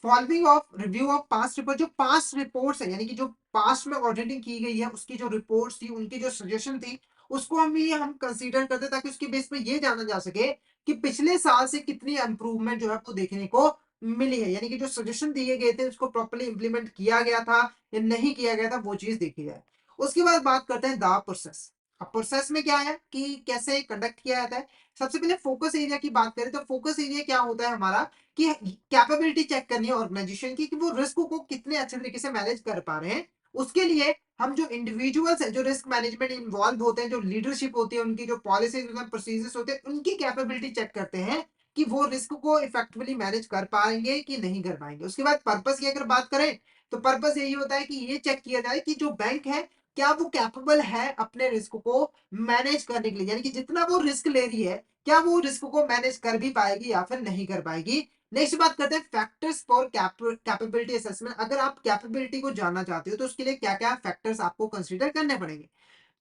following of review of past report. जो पास्ट रिपोर्ट्स है यानी कि जो पास्ट में ऑडिटिंग की गई है उसकी जो रिपोर्ट्स थी, उनकी जो सजेशन थी, उसको हम कंसीडर करते ताकि उसके बेस पे ये जाना जा सके कि पिछले साल से कितनी इंप्रूवमेंट जो है वो देखने को मिली है, यानी कि जो सजेशन दिए गए थे उसको प्रॉपर्ली इंप्लीमेंट किया गया था या नहीं किया गया था, वो चीज देखी जाए। उसके बाद बात करते हैं द प्रोसेस। अब प्रोसेस में क्या है कि कैसे कंडक्ट किया जाता है। सबसे पहले फोकस एरिया की बात करें तो फोकस एरिया क्या होता है हमारा कि कैपेबिलिटी चेक करनी है ऑर्गेनाइजेशन की कि वो रिस्क को कितने अच्छे तरीके से मैनेज कर पा रहे हैं। उसके लिए हम जो इंडिविजुअल्स हैं जो रिस्क मैनेजमेंट इन्वॉल्व होते हैं, जो लीडरशिप होती है, उनकी जो पॉलिसीज होते हैं, प्रोसीजर्स होते हैं, उनकी कैपेबिलिटी चेक करते हैं कि वो रिस्क को इफेक्टिवली मैनेज कर पाएंगे कि नहीं कर पाएंगे। उसके बाद पर्पस की अगर बात करें तो पर्पस यही होता है कि ये चेक किया जाए कि जो बैंक है क्या वो कैपेबल है अपने रिस्क को मैनेज करने के लिए, यानी कि जितना वो रिस्क ले रही है क्या वो रिस्क को मैनेज कर भी पाएगी या फिर नहीं कर पाएगी। नेक्स्ट बात करते हैं फैक्टर्स फॉर कैपेबिलिटी असेसमेंट। अगर आप कैपेबिलिटी को जानना चाहते हो तो उसके लिए क्या क्या फैक्टर्स आपको कंसीडर करने पड़ेंगे।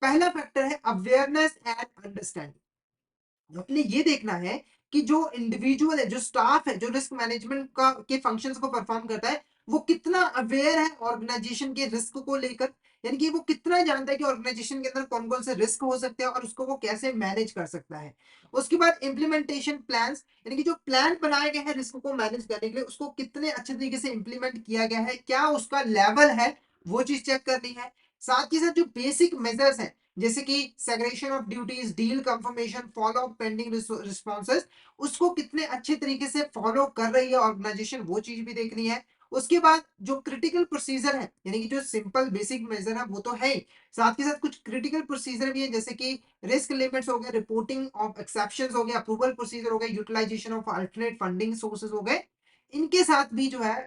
पहला फैक्टर है अवेयरनेस एंड अंडरस्टैंडिंग। अपने ये देखना है कि जो इंडिविजुअल है, जो स्टाफ है, जो रिस्क मैनेजमेंट का के फंक्शंस को परफॉर्म करता है, वो कितना अवेयर है ऑर्गेनाइजेशन के रिस्क को लेकर, यानी कि वो कितना जानता है कि ऑर्गेनाइजेशन के अंदर कौन कौन से रिस्क हो सकते हैं और उसको वो कैसे मैनेज कर सकता है। उसके बाद इंप्लीमेंटेशन प्लान्स, यानी कि जो प्लान बनाए गए हैं रिस्क को मैनेज करने के लिए उसको कितने अच्छे तरीके से इंप्लीमेंट किया गया है, क्या उसका लेवल है, वो चीज चेक करनी है। साथ ही साथ जो बेसिक मेजर्स हैं जैसे कि segregation of duties, deal confirmation, follow up pending responses, उसको कितने अच्छे तरीके से फॉलो कर रही है ऑर्गेनाइजेशन, वो चीज भी देखनी है। उसके बाद जो क्रिटिकल प्रोसीजर है, यानी कि जो सिंपल बेसिक मेजर है वो तो है ही, साथ के साथ कुछ क्रिटिकल प्रोसीजर भी है, जैसे कि रिस्क लिमिट्स हो गए, रिपोर्टिंग ऑफ एक्सेप्शंस हो गए, अप्रूवल प्रोसीजर हो गए, utilisation of alternate funding sources हो गए। इनके साथ भी जो है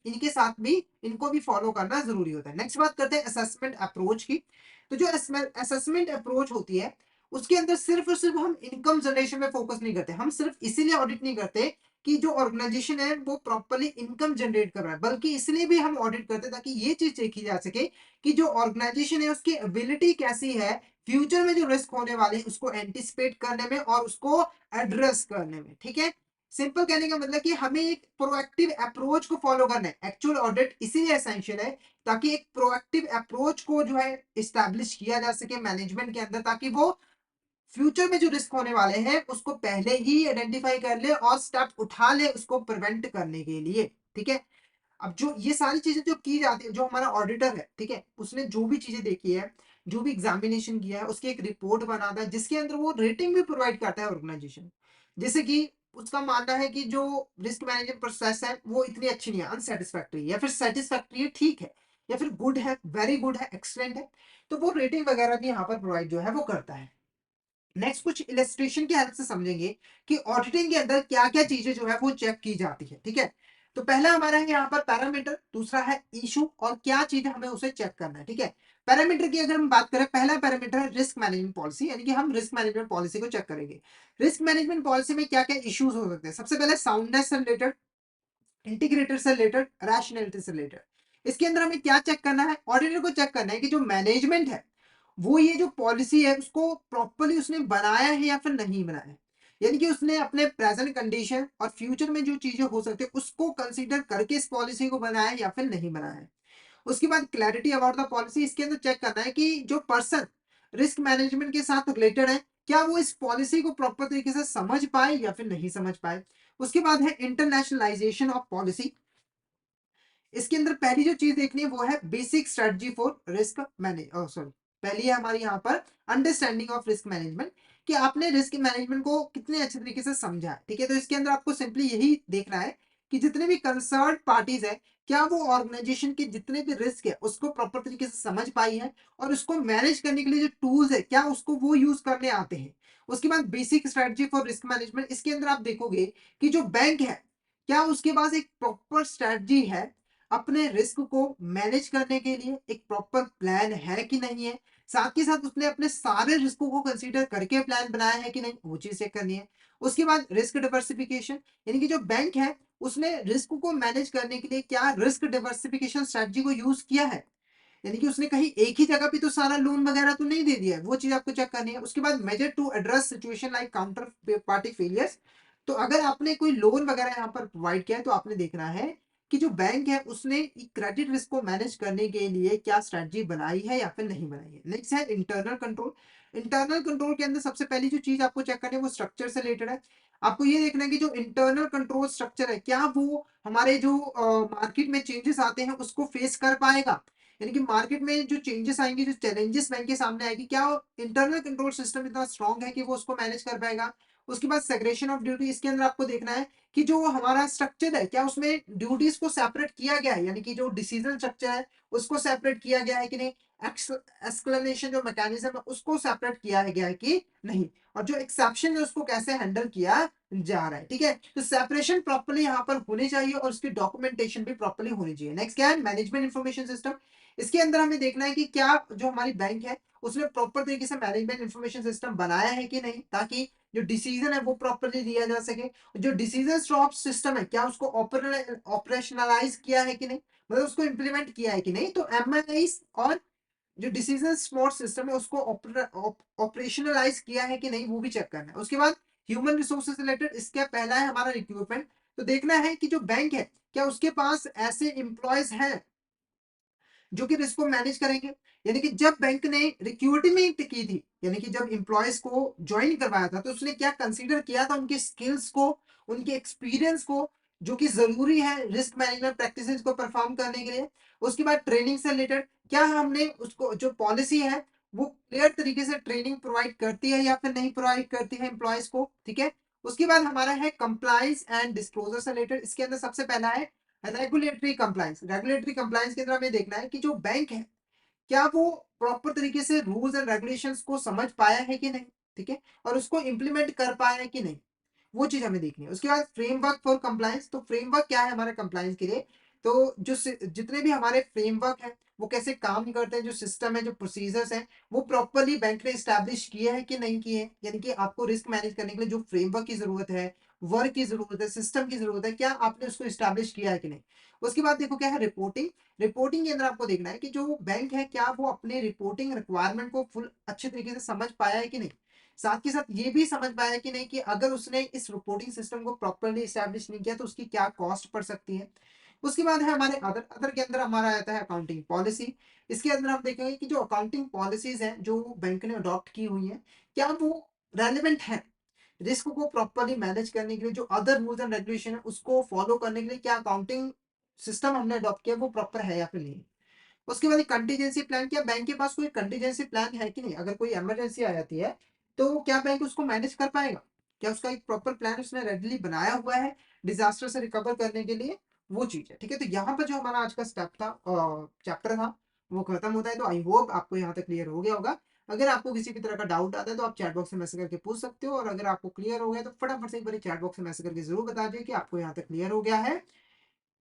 इनके साथ भी इनको भी फॉलो करना जरूरी होता है। नेक्स्ट बात करते हैं असेसमेंट अप्रोच की। तो जो असेसमेंट अप्रोच होती है, उसके अंदर सिर्फ और सिर्फ हम इनकम जनरेशन में फोकस नहीं करते। हम सिर्फ इसीलिए ऑडिट नहीं करते कि जो ऑर्गेनाइजेशन है वो प्रॉपर्ली इनकम जनरेट कर रहा है, बल्कि इसलिए भी हम ऑडिट करते हैं ताकि ये चीज देखी जा सके कि जो ऑर्गेनाइजेशन है उसकी एबिलिटी कैसी है फ्यूचर में जो रिस्क होने वाले हैं उसको एंटिसिपेट करने में और उसको एड्रेस करने में। ठीक है, सिंपल कहने का मतलब कि हमें एक प्रोएक्टिव अप्रोच को फॉलो करना है। एक्चुअल ऑडिट इसीलिए एसेंशियल है ताकि एक प्रोएक्टिव अप्रोच को जो है इस्टेब्लिश किया जा सके मैनेजमेंट के अंदर, ताकि वो फ्यूचर में जो रिस्क होने वाले हैं उसको पहले ही आइडेंटिफाई कर ले और स्टेप उठा ले उसको प्रिवेंट करने के लिए। ठीक है, अब जो ये सारी चीजें जो की जाती है, जो हमारा ऑडिटर है, ठीक है, उसने जो भी चीजें देखी है, जो भी एग्जामिनेशन किया है, उसकी एक रिपोर्ट बनाता है जिसके अंदर वो रेटिंग भी प्रोवाइड करता है ऑर्गेनाइजेशन। जैसे कि उसका मानना है कि जो रिस्क मैनेजमेंट प्रोसेस है वो इतनी अच्छी नहीं है, अनसेटिस्फैक्टरी है, या फिर सेटिस्फैक्टरी है, ठीक है, या फिर गुड है, वेरी गुड है, एक्सलेंट है, तो वो रेटिंग वगैरह भी यहाँ पर प्रोवाइड जो है वो करता है। नेक्स्ट कुछ इलस्ट्रेशन की हेल्प से समझेंगे कि ऑडिटिंग के अंदर क्या क्या चीजें जो है वो चेक की जाती है। ठीक है, तो पहला हमारा है यहाँ पर पैरामीटर, दूसरा है इशू, और क्या चीज हमें उसे चेक करना है। ठीक है, पैरामीटर की अगर हम बात करें, पहला पैरामीटर है रिस्क मैनेजमेंट पॉलिसी, यानी कि हम रिस्क मैनेजमेंट पॉलिसी को चेक करेंगे। रिस्क मैनेजमेंट पॉलिसी में क्या क्या इश्यूज हो सकते हैं। सबसे पहले साउंडनेस से रिलेटेड, इंटीग्रेटेड से रिलेटेड, रैशनैलिटी से रिलेटेड। इसके अंदर हमें क्या चेक करना है, ऑडिटर को चेक करना है कि जो मैनेजमेंट है वो ये जो पॉलिसी है उसको प्रॉपर्ली उसने बनाया है या फिर नहीं बनाया है, यानी कि उसने अपने प्रेजेंट कंडीशन और फ्यूचर में जो चीजें हो सकती है उसको कंसीडर करके इस पॉलिसी को बनाया है या फिर नहीं बनाया है। उसके बाद क्लैरिटी अबाउट द पॉलिसी, इसके अंदर चेक करना है कि जो पर्सन रिस्क मैनेजमेंट के साथ रिलेटेड है क्या वो इस पॉलिसी को प्रॉपर तरीके से समझ पाए या फिर नहीं समझ पाए। उसके बाद है इंटरनेशनलाइजेशन ऑफ पॉलिसी। इसके अंदर पहली जो चीज देखनी है वो है basic strategy for risk manage, sorry, पहली है हमारी यहाँ पर अंडरस्टैंडिंग ऑफ रिस्क मैनेजमेंट, कि आपने रिस्क मैनेजमेंट को कितने अच्छे तरीके से समझा है। ठीक है, तो इसके अंदर आपको सिंपली यही देखना है कि जितने भी कंसर्न पार्टीज है क्या वो ऑर्गेनाइजेशन के जितने भी रिस्क है उसको प्रॉपर तरीके से समझ पाई है, और उसको मैनेज करने के लिए जो टूल्स है क्या उसको वो यूज करने आते हैं। उसके बाद basic strategy for risk management, इसके अंदर आप देखोगे कि जो बैंक है क्या उसके पास एक प्रॉपर स्ट्रेटजी है अपने रिस्क को मैनेज करने के लिए, एक प्रॉपर प्लान है कि नहीं है, साथ ही साथ उसने अपने सारे रिस्कों को कंसीडर करके प्लान बनाया है कि नहीं, वो चीज चेक करनी है। उसके बाद रिस्क डिवर्सिफिकेशन, यानी कि जो बैंक है उसने रिस्क को मैनेज करने के लिए क्या रिस्क डिवर्सिफिकेशन स्ट्रेटजी को यूज किया है, यानी कि उसने कहीं एक ही जगह पे तो सारा लोन वगैरह तो नहीं दे दिया है, वो चीज आपको चेक करनी है। उसके बाद measure to address situation like counter party failures, तो अगर आपने कोई लोन वगैरह यहाँ पर प्रोवाइड किया है तो आपने देखना है कि जो बैंक है उसने क्रेडिट रिस्क को मैनेज करने के लिए क्या स्ट्रेटजी बनाई है या फिर नहीं बनाई है। नेक्स्ट है इंटरनल कंट्रोल। इंटरनल कंट्रोल के अंदर सबसे पहली जो चीज आपको चेक करनी है वो स्ट्रक्चर से रिलेटेड है। आपको ये देखना है कि जो इंटरनल कंट्रोल स्ट्रक्चर है क्या वो हमारे जो मार्केट में चेंजेस आते हैं उसको फेस कर पाएगा, यानी कि मार्केट में जो चेंजेस आएंगे, जो चैलेंजेस बैंक के सामने आएगी, क्या इंटरनल कंट्रोल सिस्टम इतना स्ट्रांग है कि वो उसको मैनेज कर पाएगा। उसके बाद सेग्रेशन ऑफ ड्यूटी, इसके अंदर आपको देखना है कि जो हमारा स्ट्रक्चर है क्या उसमें ड्यूटीज को सेपरेट किया गया है, यानी कि जो डिसीजन स्ट्रक्चर है उसको सेपरेट किया गया है कि नहीं, एक्सप्लेनेशन जो मैकेनिज्म है उसको सेपरेट किया गया है कि नहीं, और जो एक्सेप्शन है उसको कैसे हैंडल किया जा रहा है। ठीक है, तो सेपरेशन प्रॉपर्ली यहाँ पर होनी चाहिए और उसकी डॉक्यूमेंटेशन भी प्रॉपर्ली होनी चाहिए। नेक्स्ट क्या है, मैनेजमेंट इन्फॉर्मेशन सिस्टम। इसके अंदर हमें देखना है कि क्या जो हमारी बैंक है उसने प्रॉपर तरीके से मैनेजमेंट इन्फॉर्मेशन सिस्टम बनाया है कि नहीं, ताकि जो डिसीजन है वो प्रॉपर्ली लिया जा सके। जो डिसीजन स्टॉप सिस्टम है क्या उसको ऑपरेशनलाइज किया है कि नहीं, मतलब उसको इम्प्लीमेंट किया है कि नहीं। तो एमआईआई और जो डिसीजन स्पॉट सिस्टम है उसको ऑपरेशनलाइज किया है कि नहीं वो भी चेक करना है। उसके बाद ह्यूमन रिसोर्सेज रिलेटेड, इसका पहला है हमारा रिक्रूटमेंट। तो देखना है कि जो बैंक है क्या उसके पास ऐसे एम्प्लॉयज हैं जो कि रिस्क को मैनेज करेंगे, यानी कि जब बैंक ने रिक्रूटमेंट की थी, यानी कि जब एम्प्लॉयज को ज्वाइन करवाया था तो उसने क्या कंसीडर किया था, उनके स्किल्स को, उनके एक्सपीरियंस को, जो कि जरूरी है रिस्क मैनेजमेंट प्रैक्टिसेस को परफॉर्म करने के लिए। उसके बाद ट्रेनिंग से रिलेटेड क्या हमने उसको जो पॉलिसी है वो क्लियर तरीके से ट्रेनिंग प्रोवाइड करती है या फिर नहीं प्रोवाइड करती है एम्प्लॉयज को, ठीक है। उसके बाद हमारा है कंप्लायंस एंड डिस्क्लोजर से रिलेटेड। इसके अंदर सबसे पहला है रेगुलेटरी कंप्लायंस। रेगुलेटरी कंप्लायंस के अंदर हमें देखना है कि जो बैंक है क्या वो प्रॉपर तरीके से रूल्स एंड रेगुलेशंस को समझ पाया है कि नहीं, ठीक है, और उसको इम्प्लीमेंट कर पाया है कि नहीं, वो चीज हमें देखनी है। उसके बाद फ्रेमवर्क फॉर कंप्लायंस। तो फ्रेमवर्क क्या है हमारे कंप्लायंस के लिए, तो जो जितने भी हमारे फ्रेमवर्क है वो कैसे काम करते हैं, जो सिस्टम है, जो प्रोसीजर्स हैं, वो प्रॉपरली बैंक ने स्टैब्लिश किए हैं कि नहीं किए हैं। यानी कि आपको रिस्क मैनेज करने के लिए जो फ्रेमवर्क की जरूरत है, वर्क की जरूरत है, सिस्टम की जरूरत है, क्या आपने उसको स्टैब्लिश किया है कि नहीं। उसके बाद देखो क्या है रिपोर्टिंग। रिपोर्टिंग के अंदर आपको देखना है कि जो बैंक है क्या वो अपने रिपोर्टिंग रिक्वायरमेंट को फुल अच्छे तरीके से समझ पाया है कि नहीं। साथ के साथ ये भी समझ पाया कि नहीं कि अगर उसने इस रिपोर्टिंग सिस्टम को प्रॉपर्ली एस्टैब्लिश नहीं किया तो उसकी क्या कॉस्ट पड़ सकती है। उसके बाद है हमारे अदर। अदर के अंदर हमारा आता है अकाउंटिंग पॉलिसी। इसके अंदर हम देखेंगे कि जो अकाउंटिंग पॉलिसीज हैं जो बैंक ने अडॉप्ट की हुई हैं, क्या वो रेलिवेंट है रिस्क को प्रॉपर्ली मैनेज करने के लिए। जो अदर रूल्स एंड रेगुलेशन है उसको फॉलो करने के लिए क्या अकाउंटिंग सिस्टम हमने अडॉप्ट किया वो प्रॉपर है या फिर नहीं। उसके बाद कंटीजेंसी प्लान। क्या बैंक के पास कोई कंटीजेंसी प्लान है कि नहीं, अगर कोई इमरजेंसी आ जाती है तो क्या बैंक उसको मैनेज कर पाएगा, क्या उसका एक प्रॉपर प्लान उसने रेडीली बनाया हुआ है डिजास्टर से रिकवर करने के लिए, वो चीज है, ठीक है। तो यहाँ पर जो हमारा आज का स्टेप था, चैप्टर था, वो खत्म होता है। तो आई होप आपको यहाँ तक क्लियर हो गया होगा। अगर आपको किसी भी तरह का डाउट आता है तो आप चैट बॉक्स में मैसेज करके पूछ सकते हो, और अगर आपको क्लियर हो गया तो फटाफट से एक बार चैट बॉक्स में मैसेज करके जरूर बता दिए कि आपको यहाँ तक क्लियर हो गया है।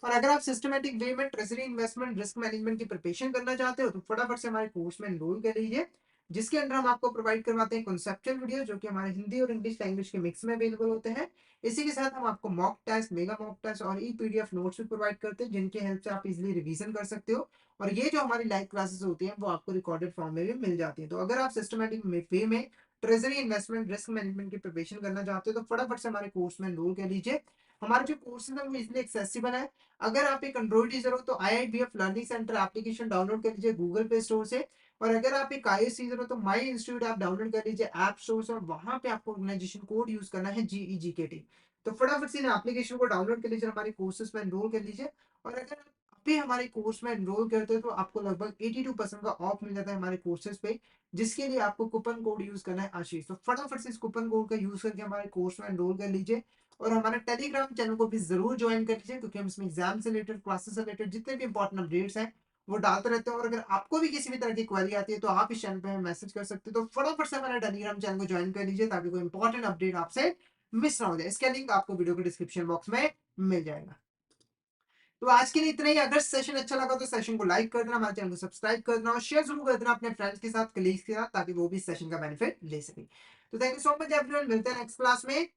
और अगर आप सिस्टमैटिक वे में ट्रेजरी इन्वेस्टमेंट रिस्क मैनेजमेंट की प्रिपरेशन करना चाहते हो तो फटाफट से हमारे कोर्स में एनरोल कर लीजिए, जिसके अंदर हम आपको प्रोवाइड करवाते हैं कॉन्सेप्चुअल वीडियो जो कि हमारे हिंदी और इंग्लिश लैंग्वेज के मिक्स में अवेलेबल होते हैं। इसी के साथ हम आपको mock test, mega mock test और ई पीडीएफ नोट्स भी प्रोवाइड करते हैं जिनके हेल्प से आप इजीली रिवीजन कर सकते हो। और ये जो हमारी लाइव क्लासेस होती हैं वो आपको रिकॉर्डेड फॉर्म में भी मिल जाती है। तो अगर आप सिस्टमैटिक वे में ट्रेजरी इन्वेस्टमेंट रिस्क मैनेजमेंट की प्रिपरेशन करना चाहते हो तो फटाफट से हमारे कोर्स में एनरोल कर लीजिए। हमारे जो कोर्सेज है वो इजिली एक्सेसिबल है। अगर आप एक एंड्रॉइड यूजर हो तो IIBF learning centre application download कर लीजिए गूगल प्ले स्टोर से। और अगर आप एक iOS यूजर हो तो माई इंस्टीट्यूट ऐप डाउनलोड कर लीजिए ऐप स्टोर से, और वहां पे आपको ऑर्गेनाइजेशन कोड यूज करना है GEGKT। तो फटाफट से इन एप्लीकेशन को डाउनलोड कर लीजिए, हमारे कोर्सेज में एनरोल कर लीजिए। और अगर आप अभी हमारे कोर्स में एनरोल करते हो तो आपको लगभग 82% का ऑफ मिल जाता है हमारे कोर्सेज पे, जिसके लिए आपको कूपन कोड यूज करना है आशीष। तो फटाफट से इस कूपन कोड का यूज करके हमारे कोर्स में एनरोल कर लीजिए। और हमारे टेलीग्राम चैनल को भी जरूर ज्वाइन कर लीजिए, क्योंकि हम इसमें एग्जाम से रिलेटेड, क्लासेस से रिलेटेड जितने भी इंपॉर्टेंट अपडेट्स हैं वो डालते रहते हैं। और अगर आपको भी किसी भी तरह की क्वेरी आती है तो आप इस चैनल पे मैसेज कर सकते हो। तो फटाफट से हमारे टेलीग्राम चैनल को ज्वाइन कर लीजिए ताकि कोई इंपॉर्टेंट अपडेट आपसे मिस ना हो जाए। इसका लिंक आपको वीडियो के डिस्क्रिप्शन बॉक्स में मिल जाएगा। तो आज के लिए इतना ही। अगर सेशन अच्छा लगा तो सेशन को लाइक कर देना, हमारे चैनल को सब्सक्राइब कर देना और शेयर जरूर कर देना अपने फ्रेंड्स के साथ, कलीग्स के साथ, ताकि वो भी सेशन का बेनिफिट ले सके। तो thank you so much everyone, मिलते हैं नेक्स्ट क्लास में।